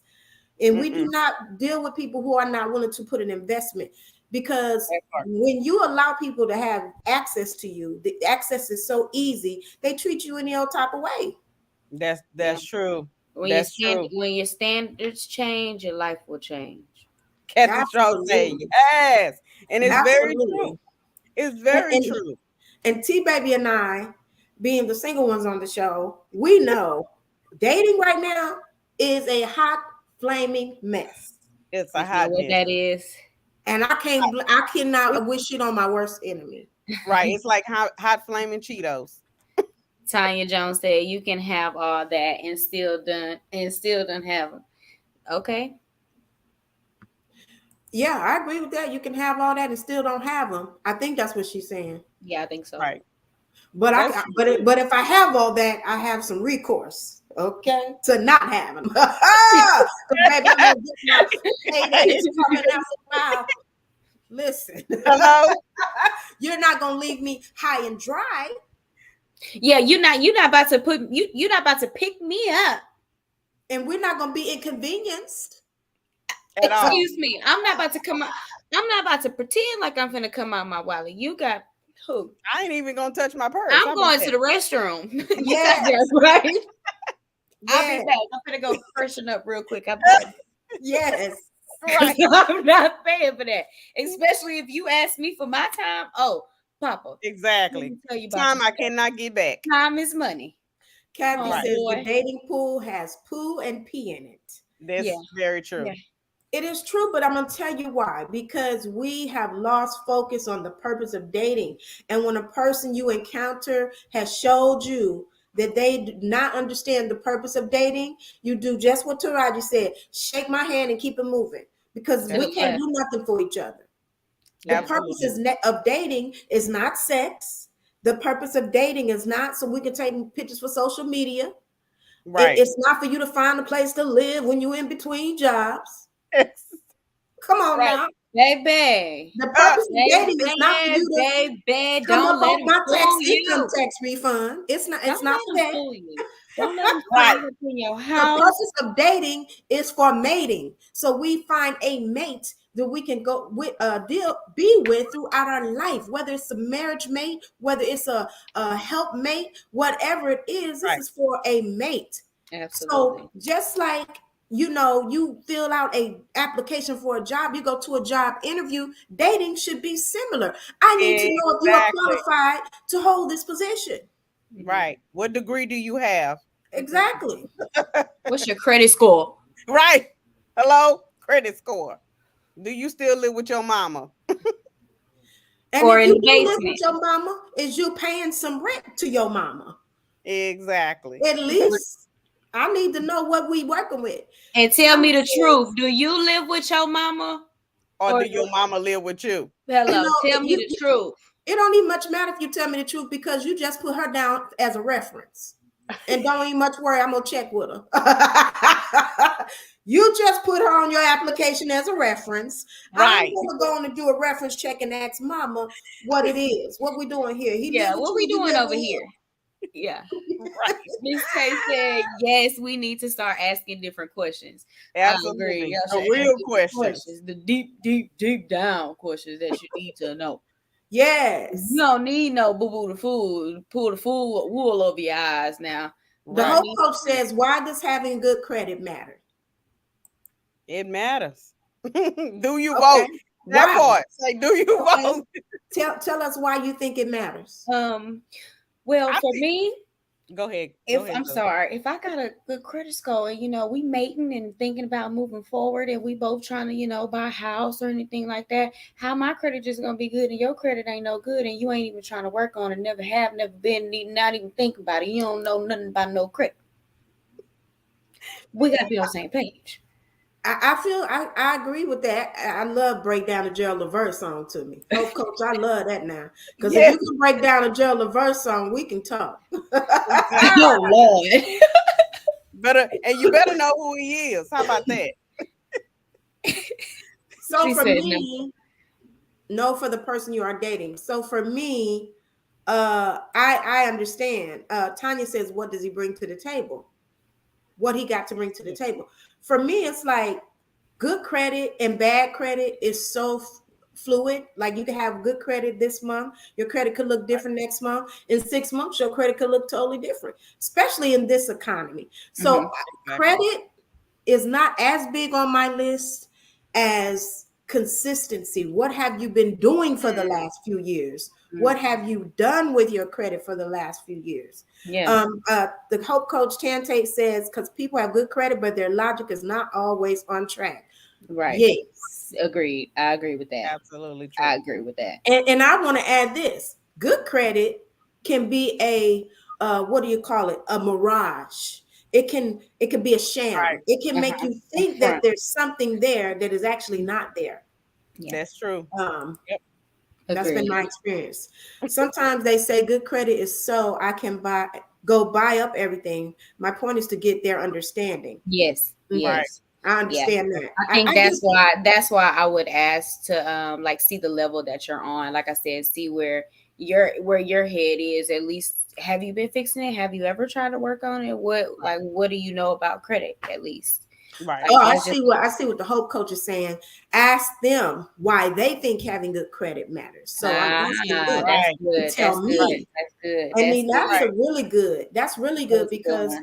and we do not deal with people who are not willing to put an investment. Because when you allow people to have access to you, the access is so easy. They treat you any old type of way. That's true. When your standards change, your life will change. Captain Strong say yes, and it's very true. It's very true. And T Baby and I, being the single ones on the show, we know dating right now is a hot flaming mess. It's a hot mess. What that is. And I cannot wish it on my worst enemy. Right. It's like hot flaming Cheetos. Tanya Jones said you can have all that and still don't have them. Okay. Yeah, I agree with that. You can have all that and still don't have them. I think that's what she's saying. Yeah, I think so. Right. But but if I have all that, I have some recourse, okay, to not have them. Baby, I'm gonna get my payday coming out the mouth. Listen, hello, you're not gonna leave me high and dry. Yeah, you're not about to you're not about to pick me up, and we're not gonna be inconvenienced. Excuse me, I'm not about to come out. I'm not about to pretend like I'm gonna come out my wallet. You got who? I ain't even gonna touch my purse. I'm going to the restroom. Yeah, that's right. I'll be back. I'm gonna go freshen up real quick. Yes. Right. I'm not paying for that. Especially if you ask me for my time. Oh, Papa. Exactly. Time I cannot get back. Time is money. Kathy says the dating pool has poo and pee in it. That's very true. Yeah. It is true, but I'm going to tell you why. Because we have lost focus on the purpose of dating. And when a person you encounter has showed you that they do not understand the purpose of dating, you do just what Taraji said. Shake my hand and keep it moving. Because we can't do nothing for each other. The purpose of dating is not sex. The purpose of dating is not so we can take pictures for social media. Right. It's not for you to find a place to live when you're in between jobs. Come on now, baby. The purpose of dating is not for you to come up on my income tax refund. It's not. It's not for that. Don't let them find up in your house. The purpose of dating is for mating. So we find a mate that we can go with, be with throughout our life. Whether it's a marriage mate, whether it's a help mate, whatever it is, this is for a mate. Absolutely. So just like you fill out a application for a job, you go to a job interview, dating should be similar. I need to know if you are qualified to hold this position. Right. What degree do you have? Exactly. What's your credit score? Right. Hello? Credit score. Do you still live with your mama? And or if you live with your mama, is you paying some rent to your mama? Exactly. At least I need to know what we working with. And tell me the truth. Do you live with your mama? Or do your mama live with you? Hello, tell me the truth. It don't even much matter if you tell me the truth because you just put her down as a reference. And don't even much worry, I'm gonna check with her. You just put her on your application as a reference. Right. I'm gonna go on and do a reference check and ask mama what it is. What we doing here? What we doing over here? Yeah. Right. Miss K said, yes, we need to start asking different questions. Absolutely. The real questions. The deep down questions that you need to know. Yes. You don't need no boo-boo to fool, pull the fool wool over your eyes now. The whole coach says, why does having good credit matter? It matters. Do you vote? That part. Say, do you vote? Tell us why you think it matters. Well, for me, Go ahead. I'm sorry, if I got a good credit score and we mating and thinking about moving forward and we both trying to buy a house or anything like that, how my credit just gonna be good and your credit ain't no good and you ain't even trying to work on it, never have, never been, not even think about it. You don't know nothing about no credit. We gotta be on the same page. I agree with that. I love break down a Gerald Levert song to me. Hope Coach, I love that now. Because if you can break down a Gerald Levert song, we can talk. Oh Lord. You better know who he is. How about that? So she for me, no for the person you are dating. So for me, I understand. Tanya says, what does he bring to the table? What he got to bring to the table. For me, it's like good credit and bad credit is so fluid. Like you can have good credit this month, your credit could look different next month. In 6 months, your credit could look totally different, especially in this economy. So credit is not as big on my list as consistency. What have you been doing for the last few years? What have you done with your credit for the last few years? Yeah. The Hope Coach Tante says, because people have good credit, but their logic is not always on track. Right. Yes. Agreed. I agree with that. Absolutely true. I agree with that. And I want to add this. Good credit can be a, what do you call it? A mirage. It can be a sham. Right. It can make you think that there's something there that is actually not there. Yeah. That's true. Yep. That's been my experience. Sometimes they say good credit is so I can go buy up everything. My point is to get their understanding. Yes. Yes. I understand that. I think that's why I would ask to like see the level that you're on. Like I said, see where your head is. At least have you been fixing it? Have you ever tried to work on it? What do you know about credit at least? Right. I see what the Hope Coach is saying. Ask them why they think having good credit matters. So I'm asking them. That's good. Tell me. That's good. I mean, that's really good. That's really good because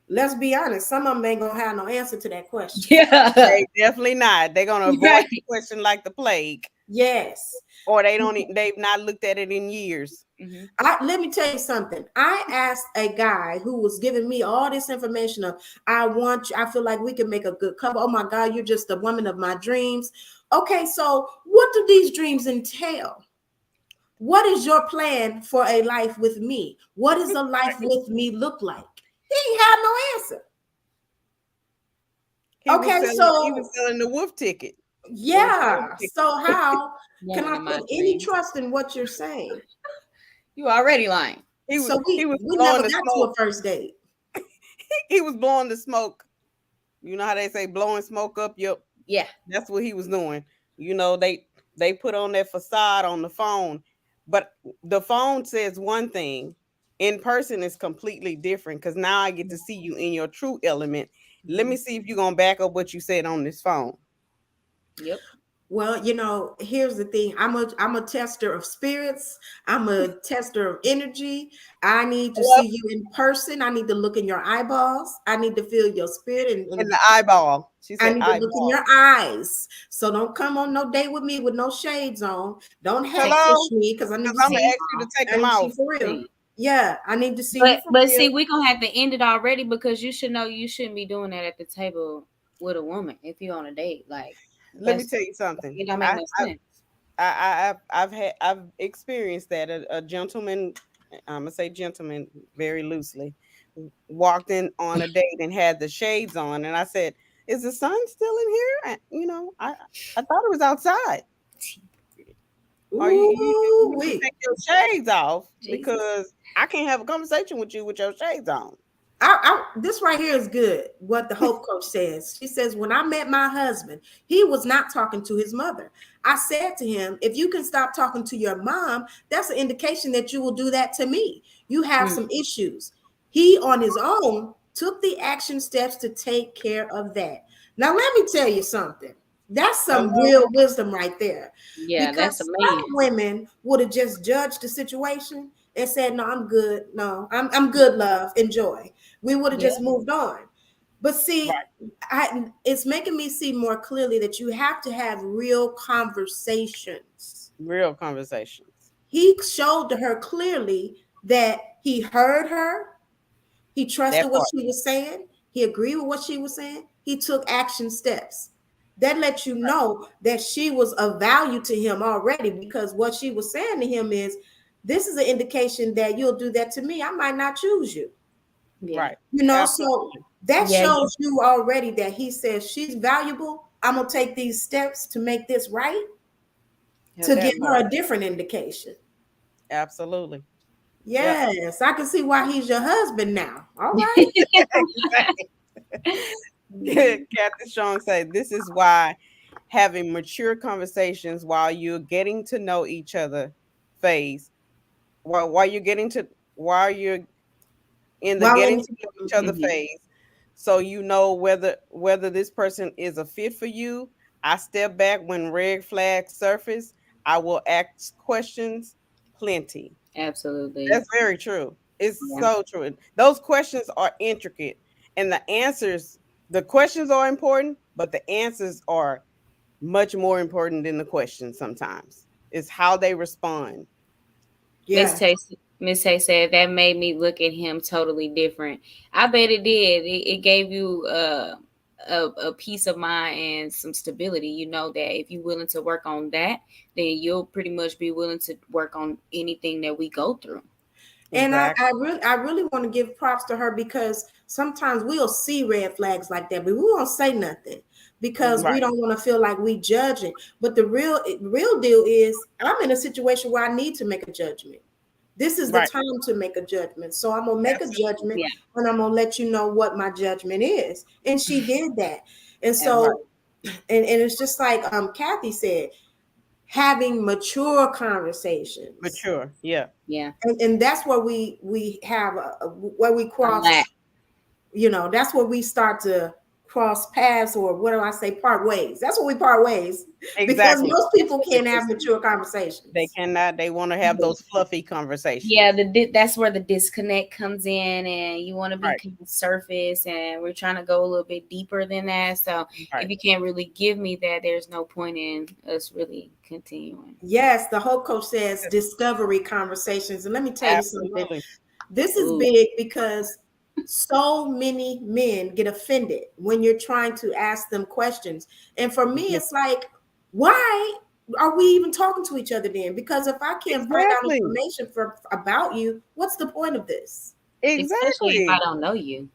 let's be honest, some of them ain't gonna have no answer to that question. Yeah, they definitely not. They're gonna avoid the question like the plague. Yes. Or they've not looked at it in years. Mm-hmm. Let me tell you something. I asked a guy who was giving me all this information of, I feel like we can make a good couple. Oh my God, you're just the woman of my dreams. Okay, so what do these dreams entail? What is your plan for a life with me? What does a life with me look like? He ain't had no answer. He was selling the wolf ticket. Yeah. So how can I put any trust in what you're saying? You already lying. We never got to a first date. He was blowing the smoke. You know how they say blowing smoke up your. Yeah. That's what he was doing. You know, they put on that facade on the phone, but the phone says one thing. In person is completely different because now I get to see you in your true element. Let me see if you're gonna back up what you said on this phone. Yep. Well, here's the thing. I'm a tester of spirits. I'm a tester of energy. I need to see you in person. I need to look in your eyeballs. I need to feel your spirit and in the eyeball. She said I need to look in your eyes. So don't come on no date with me with no shades on. Don't hectish me because I need to see you to take them out for real. Yeah, I need to see. But see, we're gonna have to end it already because you should know you shouldn't be doing that at the table with a woman if you're on a date. Like, let me tell you something. It don't make no sense. I've experienced that a gentleman, I'm gonna say gentleman very loosely, walked in on a date and had the shades on, and I said, "Is the sun still in here?" And, I thought it was outside. Or you take your shades off because I can't have a conversation with you with your shades on. This right here is good. What the Hope Coach says. She says, when I met my husband, he was not talking to his mother. I said to him, if you can stop talking to your mom, that's an indication that you will do that to me. You have some issues. He on his own took the action steps to take care of that. Now, let me tell you something. That's some real wisdom right there. Yeah, because that's amazing. Some women would have just judged the situation and said, no, I'm good. No, I'm good, love. Enjoy. We would have just moved on. But see, it's making me see more clearly that you have to have real conversations. Real conversations. He showed to her clearly that he heard her, he trusted That what part. she was saying, he agreed with what she was saying, he took action steps. That lets you know that she was of value to him already, because what she was saying to him is, this is an indication that you'll do that to me. I might not choose you. Right. You know, so Absolutely. that Yeah, shows you already that he says she's valuable. I'm gonna take these steps to make this right, to That give her part. a different indication. Absolutely. Yeah. Yes, I can see why he's your husband now. All right. Kathy Strong said, this is why having mature conversations while you're getting to know each other phase, while you're while you're in the While getting in, to know each other phase, so you know whether this person is a fit for you. I step back when red flags surface. I will ask questions plenty. absolutely. That's very true. It's Yeah. so true. Those questions are intricate, and the questions are important, but the answers are much more important than the questions sometimes. It's how they respond. Miss yeah. Tay, Miss Tay said that made me look at him totally different. I bet it did. It gave you a peace of mind and some stability. You know that if you're willing to work on that, then you'll pretty much be willing to work on anything that we go through. And Exactly. I really want to give props to her, because sometimes we'll see red flags like that, but we won't say nothing because we Right. don't want to feel like we judging. But the real deal is, I'm in a situation where I need to make a judgment. This is the Right. time to make a judgment. So I'm gonna make a Absolutely. judgment, Yeah. and I'm gonna let you know what my judgment is. And she did that. And Right. so, and it's just like Kathy said, having mature conversations, Mature. Yeah. Yeah. and that's where we have where we A cross. lot. That's where we start to cross paths, or what do I say, part ways. That's when we part ways, because Exactly. most people can't have mature They conversations. cannot. They want to have those fluffy conversations. Yeah, that's where the disconnect comes in, and you want to be Right. kind of surface, and we're trying to go a little bit deeper than that. So Right. if you can't really give me that, there's no point in us really continuing. Yes, the whole coach says discovery conversations. And let me tell you something. Absolutely. This is Ooh. big, because so many men get offended when you're trying to ask them questions. And for me, it's like, why are we even talking to each other then? Because if I can't find out Exactly. information about you, what's the point of this? Especially if I Exactly. don't know you.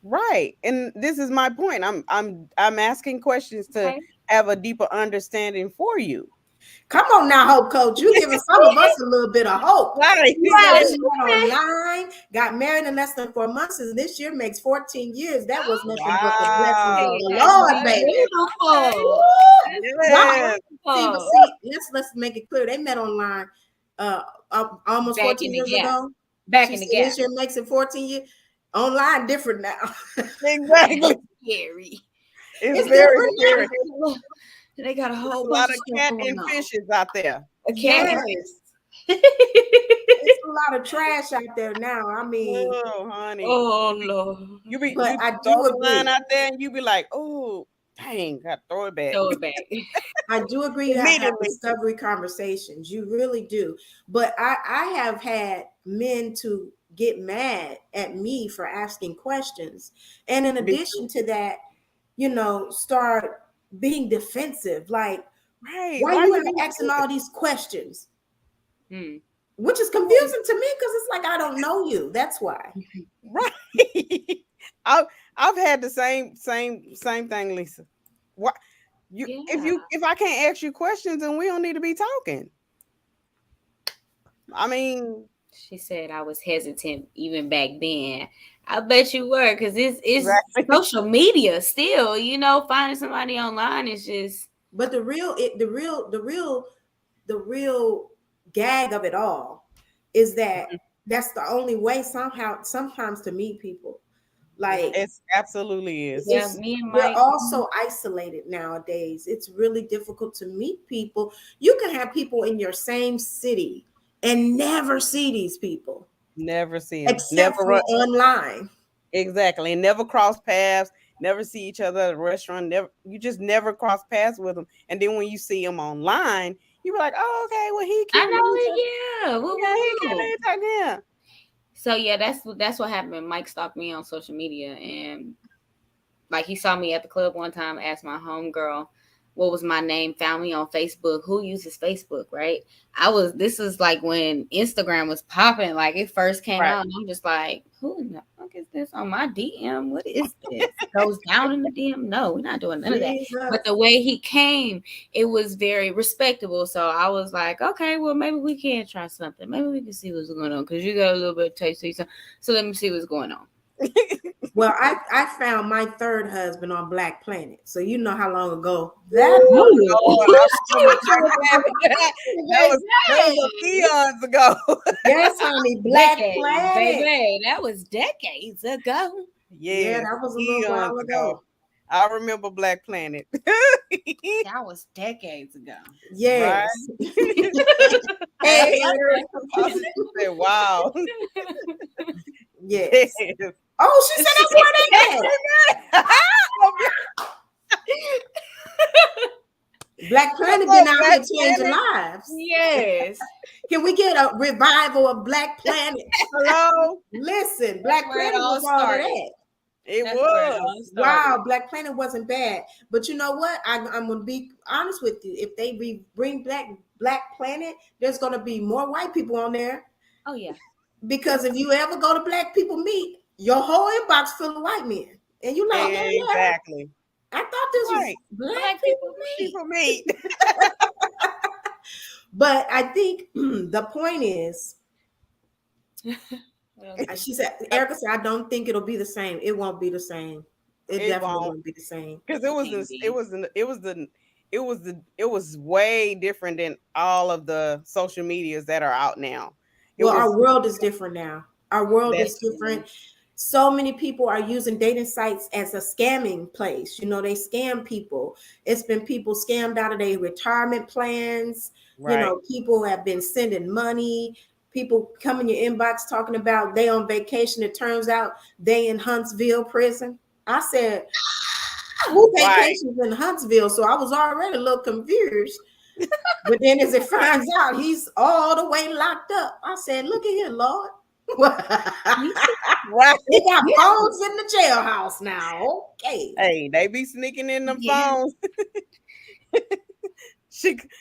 Right. And this is my point. I'm asking questions to Okay. have a deeper understanding for you. Come on now, Hope Coach. You giving some of us a little bit of hope. Right. You said they met online, got married in less than 4 months, and this year makes 14 years. That was nothing but the blessings of Wow. the That's Lord, baby. beautiful. Woo! That's God. See, but beautiful. see, let's make it clear. They met online almost Back in 14 the years gap. ago. Back She in the said gap. this year makes it 14 years. Online different now. Exactly. Scary. It's It's very different scary. They got a There's whole a bunch lot of of stuff cat going and on. fishes out there. A cat. Yes. It's a lot of trash out there now. I mean, Oh, honey. Oh Lord. but You I throw do the line agree. out there and you be like, oh, dang, gotta throw it back. Throw it back. I do agree you have to have Immediately. discovery conversations. You really do. But I have had men to get mad at me for asking questions. And in Me addition to that, start being defensive. Like, Right. why Why are you you being asking all these questions? Hmm. Which is confusing to me, because it's like, I don't know you. That's why. Right. I've had the same thing, Lisa. What Yeah. if I can't ask you questions, then we don't need to be talking. I mean, She said I was hesitant even back then. I bet you were, because it's exactly. social media still. Finding somebody online is just But the real gag of it all is that that's the only way sometimes to meet people. Like, It absolutely is. yeah. it's Me and we're Mike. all so isolated nowadays. It's really difficult to meet people. You can have people in your same city and never see these people Never see them. except Never for run. online. Exactly. And never cross paths. Never see each other at a restaurant. You just never cross paths with them. And then when you see them online, you be like, oh, okay, well, he I cute. know it. Yeah. Woo, Yeah, he woo, cute. woo. Let me talk to him. So yeah, that's what happened. Mike stalked me on social media, and like he saw me at the club one time, asked my homegirl what was my name, found me on Facebook. Who uses Facebook, right? This is like when Instagram was popping, like it first came out, and I'm just like, who in the fuck is this on my DM? What is this? Goes down in the DM? No, we're not doing none of that. But the way he came, it was very respectable. So I was like, okay, well, maybe we can try something. Maybe we can see what's going on, because you got a little bit of taste. So let me see what's going on. Well, I found my third husband on Black Planet, so you know how long ago that was eons ago. Yes, honey, Black decades, Planet, baby. That was decades ago. Yeah, that was a little while ago. I remember Black Planet. That was decades ago. Yes. Right? Hey, wow. Yes. Oh, she said that's where they at. Black Planet been out here changing lives. Yes. Can we get a revival of Black Planet? Hello? Listen, Black Planet was all of that. It was. Wow, Black Planet wasn't bad. But you know what? I'm going to be honest with you. If they bring Black Planet, there's going to be more white people on there. Oh, yeah. Because if you ever go to Black People Meet, your whole inbox full of white men. And you like, exactly. I thought this was Black People Meet. But I think the point is, she said, Erica said, I don't think it'll be the same. It won't be the same. It definitely won't be the same. Because it was way different than all of the social medias that are out now. Our world is different now. Our world is different. So many people are using dating sites as a scamming place. You know, they scam people. It's been people scammed out of their retirement plans. Right. You know, people have been sending money. People come in your inbox talking about they on vacation. It turns out they in Huntsville prison. I said, who vacations in Huntsville? So I was already a little confused. But then as it finds out, he's all the way locked up. I said, look at here, Lord. Right. They got phones in the jailhouse now. Okay. Hey, they be sneaking in them phones.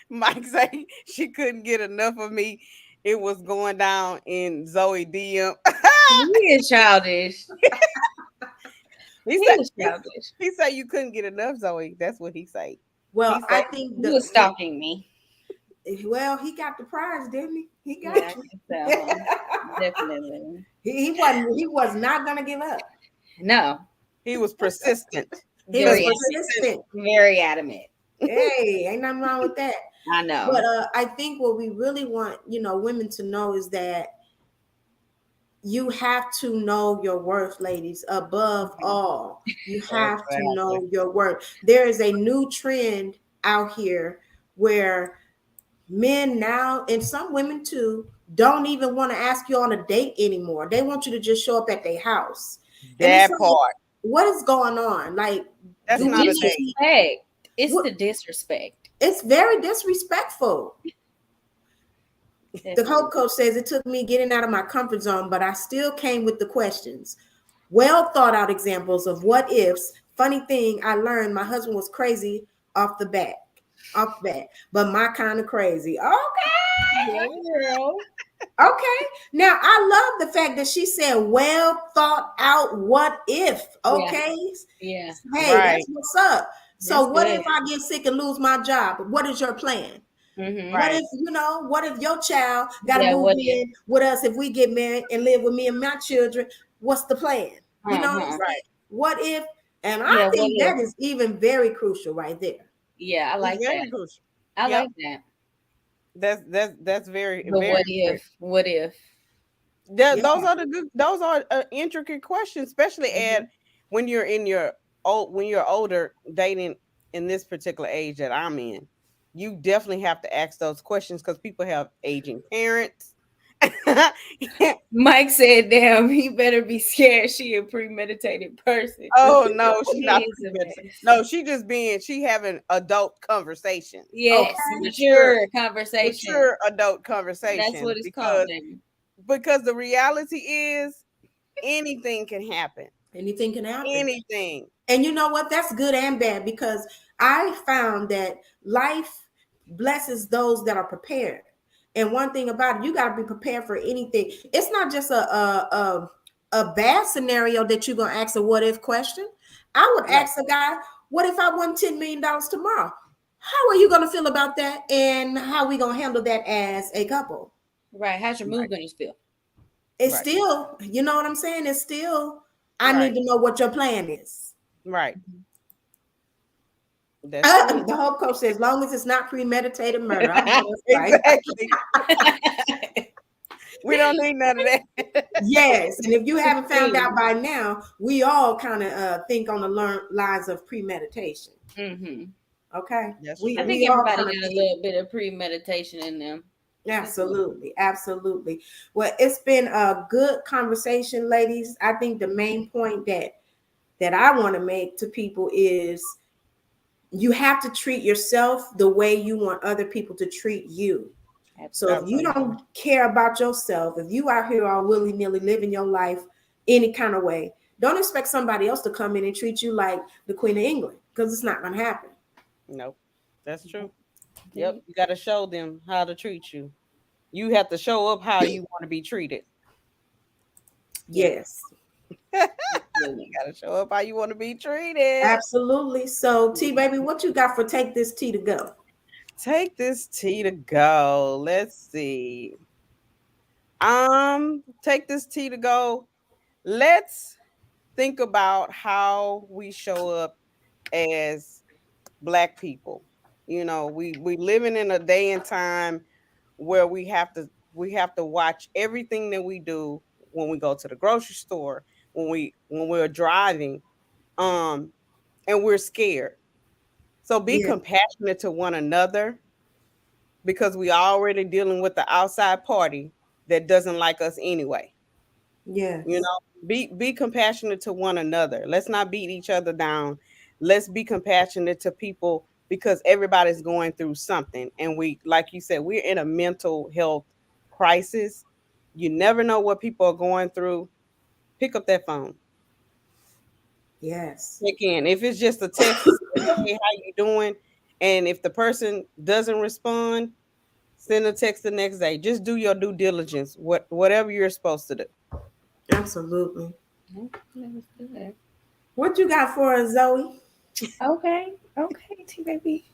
Mike say she couldn't get enough of me. It was going down in Zoey DM. He is childish. He said you couldn't get enough, Zoey. That's what he said. Well, I think he was stalking me. Well, he got the prize, didn't he? He got definitely. He was not gonna give up. No, he was persistent. Very adamant. Hey, ain't nothing wrong with that. I know. But I think what we really want, women to know is that you have to know your worth, ladies. Above all, you have to know your worth. There is a new trend out here where men now, and some women too, don't even want to ask you on a date anymore. They want you to just show up at their house. That part. What is going on? Like, that's not a date. It's the disrespect. It's very disrespectful. The Hope Coach says, it took me getting out of my comfort zone, but I still came with the questions. Well thought out examples of what ifs. Funny thing, I learned my husband was crazy off the bat, but my kind of crazy. Okay. Yeah, girl. Okay. Now I love the fact that she said, well thought out what if. Okay. Yeah. Hey, that's what's up. So what if I get sick and lose my job? What is your plan? Mm-hmm. What if your child got to move in with us if we get married and live with me and my children? What's the plan? You know what I'm saying? What if? And I think that is even very crucial right there. Yeah, I like that. Crucial. I like that. That's very. But very what if? Those are intricate questions, especially when you're older, dating in this particular age that I'm in. You definitely have to ask those questions because people have aging parents. Mike said, damn, he better be scared she a premeditated person. Oh no, she's not premeditated. No, she having adult conversation. Yes, mature conversation. Mature adult conversation. That's what it's called. because the reality is anything can happen. Anything can happen. Anything. And you know what? That's good and bad, because I found that life blesses those that are prepared. And one thing about it, you got to be prepared for anything. It's not just a bad scenario that you're gonna ask a what if question. I would ask a guy, what if I won $10 million tomorrow? How are you gonna feel about that? And how are we gonna handle that as a couple? Right. How's your mood gonna feel? It's still, you know what I'm saying? It's still, I need to know what your plan is. Right. The whole coach says, as long as it's not premeditated murder. I know that's right. Exactly. We don't need none of that. Yes, and if you haven't found out by now, we all kind of think on the lines of premeditation. Okay, I think everybody got a little bit of premeditation in them. Absolutely, absolutely. Well, it's been a good conversation, ladies. I think the main point that I want to make to people is you have to treat yourself the way you want other people to treat you. So if you don't care about yourself, if you out here all willy-nilly living your life any kind of way, don't expect somebody else to come in and treat you like the Queen of England, because it's not going to happen. Nope, that's true. Yep, you got to show them how to treat you. You have to show up how you want to be treated. Yes. You got to show up how you want to be treated. Absolutely. So, T baby, what you got for take this tea to go? Take this tea to go. Let's see. Take this tea to go. Let's think about how we show up as Black people. You know, we living in a day and time where we have to watch everything that we do when we go to the grocery store, when we're driving, and we're scared. So be compassionate to one another, because we already dealing with the outside party that doesn't like us anyway. Yeah. You know, be compassionate to one another. Let's not beat each other down. Let's be compassionate to people, because everybody's going through something. And we, like you said, we're in a mental health crisis. You never know what people are going through. Pick up that phone. Yes. Check in. If it's just a text, hey, how you doing? And if the person doesn't respond, send a text the next day. Just do your due diligence. Whatever you're supposed to do. Absolutely. What you got for us, Zoe? Okay, T baby.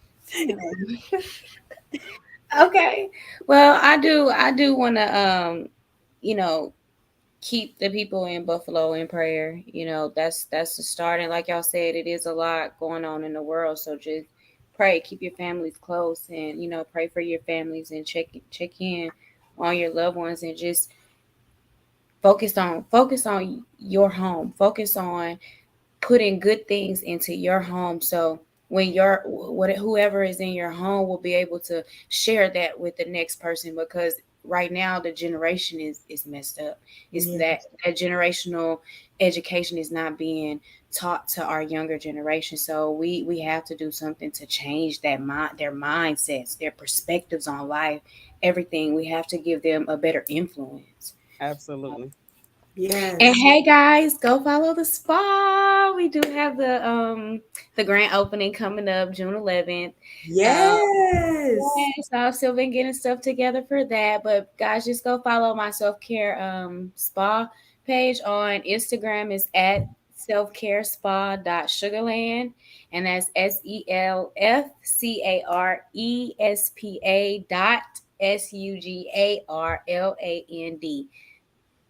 Okay. Well, I do want to you know, keep the people in Buffalo in prayer. You know, that's the start. And like y'all said, it is a lot going on in the world. So just pray, keep your families close, and pray for your families, and check in on your loved ones, and just focus on your home. Focus on putting good things into your home, so when whoever is in your home will be able to share that with the next person, because right now the generation is messed up. It's that generational education is not being taught to our younger generation. So we have to do something to change their mindsets, their perspectives on life, everything. We have to give them a better influence. Absolutely. Yes. And hey guys, go follow the spa. We do have the grand opening coming up June 11th. Yes. So I've still been getting stuff together for that. But guys, just go follow my self-care spa page on Instagram. Is at selfcarespa.sugarland, and that's selfcarespa.sugarland.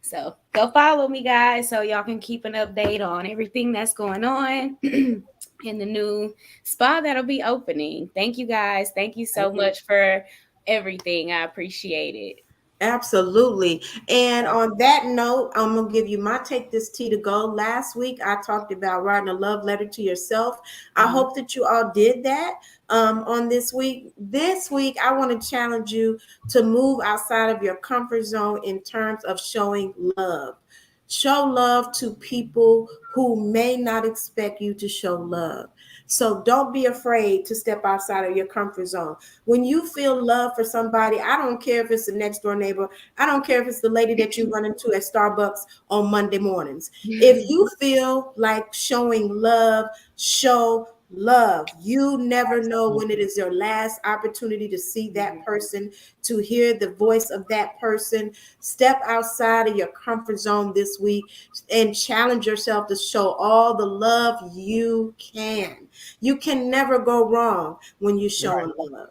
So go follow me, guys, so y'all can keep an update on everything that's going on in the new spa that'll be opening. Thank you, guys. Thank you so much for everything. I appreciate it. Absolutely. And on that note, I'm going to give you my take this tea to go. Last week, I talked about writing a love letter to yourself. I hope that you all did that on this week. This week, I want to challenge you to move outside of your comfort zone in terms of showing love. Show love to people who may not expect you to show love. So don't be afraid to step outside of your comfort zone. When you feel love for somebody, I don't care if it's the next door neighbor. I don't care if it's the lady that you run into at Starbucks on Monday mornings. If you feel like showing love, show love. You never know when it is your last opportunity to see that person, to hear the voice of that person. Step outside of your comfort zone this week and challenge yourself to show all the love you can. You can never go wrong when you're showing love.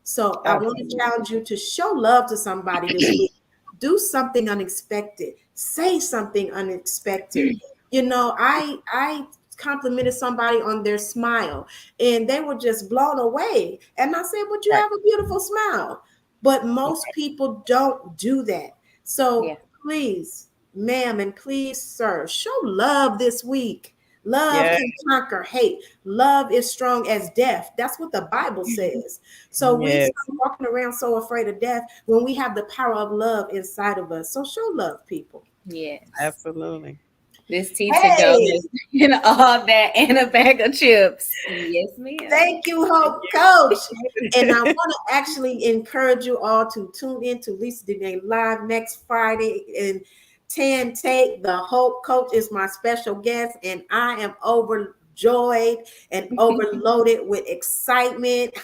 So I want to challenge you to show love to somebody this week. Do something unexpected. Say something unexpected. You know, I complimented somebody on their smile and they were just blown away. And I said, but you have a beautiful smile. But most people don't do that. So please, ma'am, and please, sir, show love this week. Love can conquer hate. Love is strong as death. That's what the Bible says. So we stop walking around so afraid of death when we have the power of love inside of us. So show love, people. Yes. Absolutely. This tea to go is and all that and a bag of chips. Yes, ma'am. Thank you, Hope Coach. And I want to actually encourage you all to tune in to Lisa Denae Live next Friday in 10 Take. The Hope Coach is my special guest, and I am overjoyed and overloaded with excitement.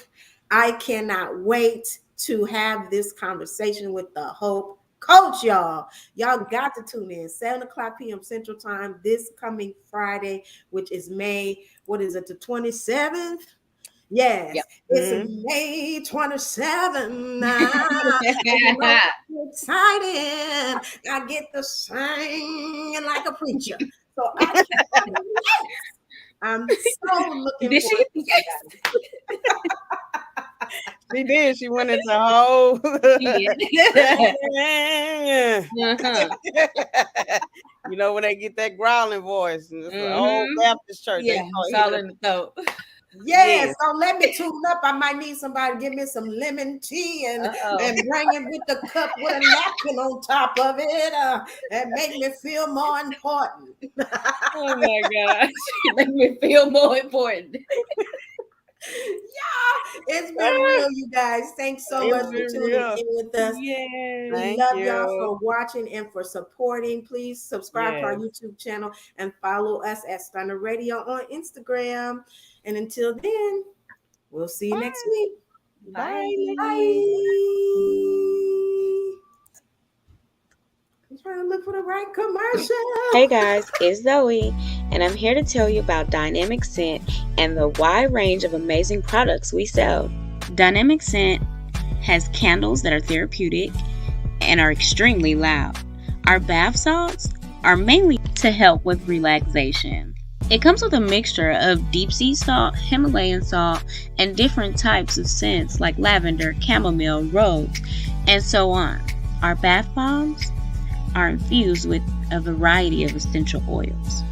I cannot wait to have this conversation with the Hope Coach, y'all. Y'all got to tune in 7:00 p.m. Central Time this coming Friday, which is May, what is it, the 27th? Yes, it's May 27th. I'm excited. I get to sing like a preacher. So I'm so looking forward to that. She did. She went into a whole. You know, when they get that growling voice, it's an old Baptist church. Yeah, it's all in the throat. Yes, so let me tune up. I might need somebody to give me some lemon tea and bring it with the cup with a napkin on top of it and make me feel more important. Oh my gosh, make me feel more important. Yeah, it's been real, you guys. Thanks so much for tuning in with us. We love y'all for watching and for supporting. Please subscribe to our YouTube channel and follow us at Stunner Radio on Instagram. And until then, we'll see you next week. Bye. I'm trying to look for the right commercial. Hey guys, it's Zoe, and I'm here to tell you about Dynamic Scent and the wide range of amazing products we sell. Dynamic Scent has candles that are therapeutic and are extremely loud. Our bath salts are mainly to help with relaxation. It comes with a mixture of deep sea salt, Himalayan salt, and different types of scents like lavender, chamomile, rose, and so on. Our bath bombs are infused with a variety of essential oils.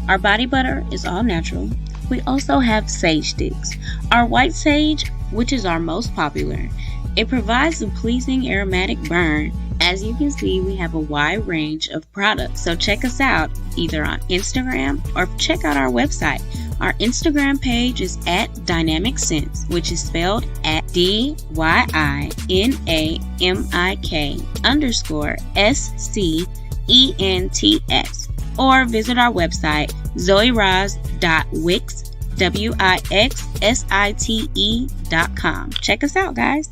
Our body butter is all natural. We also have sage sticks. Our white sage, which is our most popular, it provides a pleasing aromatic burn. As you can see, we have a wide range of products. So check us out either on Instagram or check out our website. Our Instagram page is at Dynamic Scents, which is spelled at DYINAMIK_SCENTS. Or visit our website, zoeyraz.wixsite.com. Check us out, guys.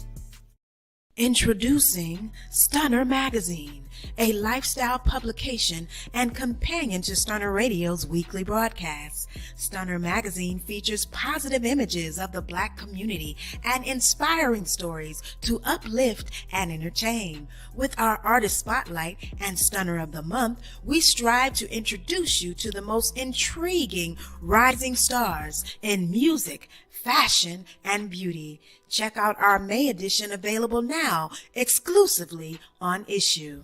Introducing Stunner Magazine, a lifestyle publication and companion to Stunner Radio's weekly broadcasts. Stunner Magazine features positive images of the Black community and inspiring stories to uplift and entertain. With our Artist Spotlight and Stunner of the Month, we strive to introduce you to the most intriguing rising stars in music, fashion, and beauty. Check out our May edition, available now exclusively on Issue.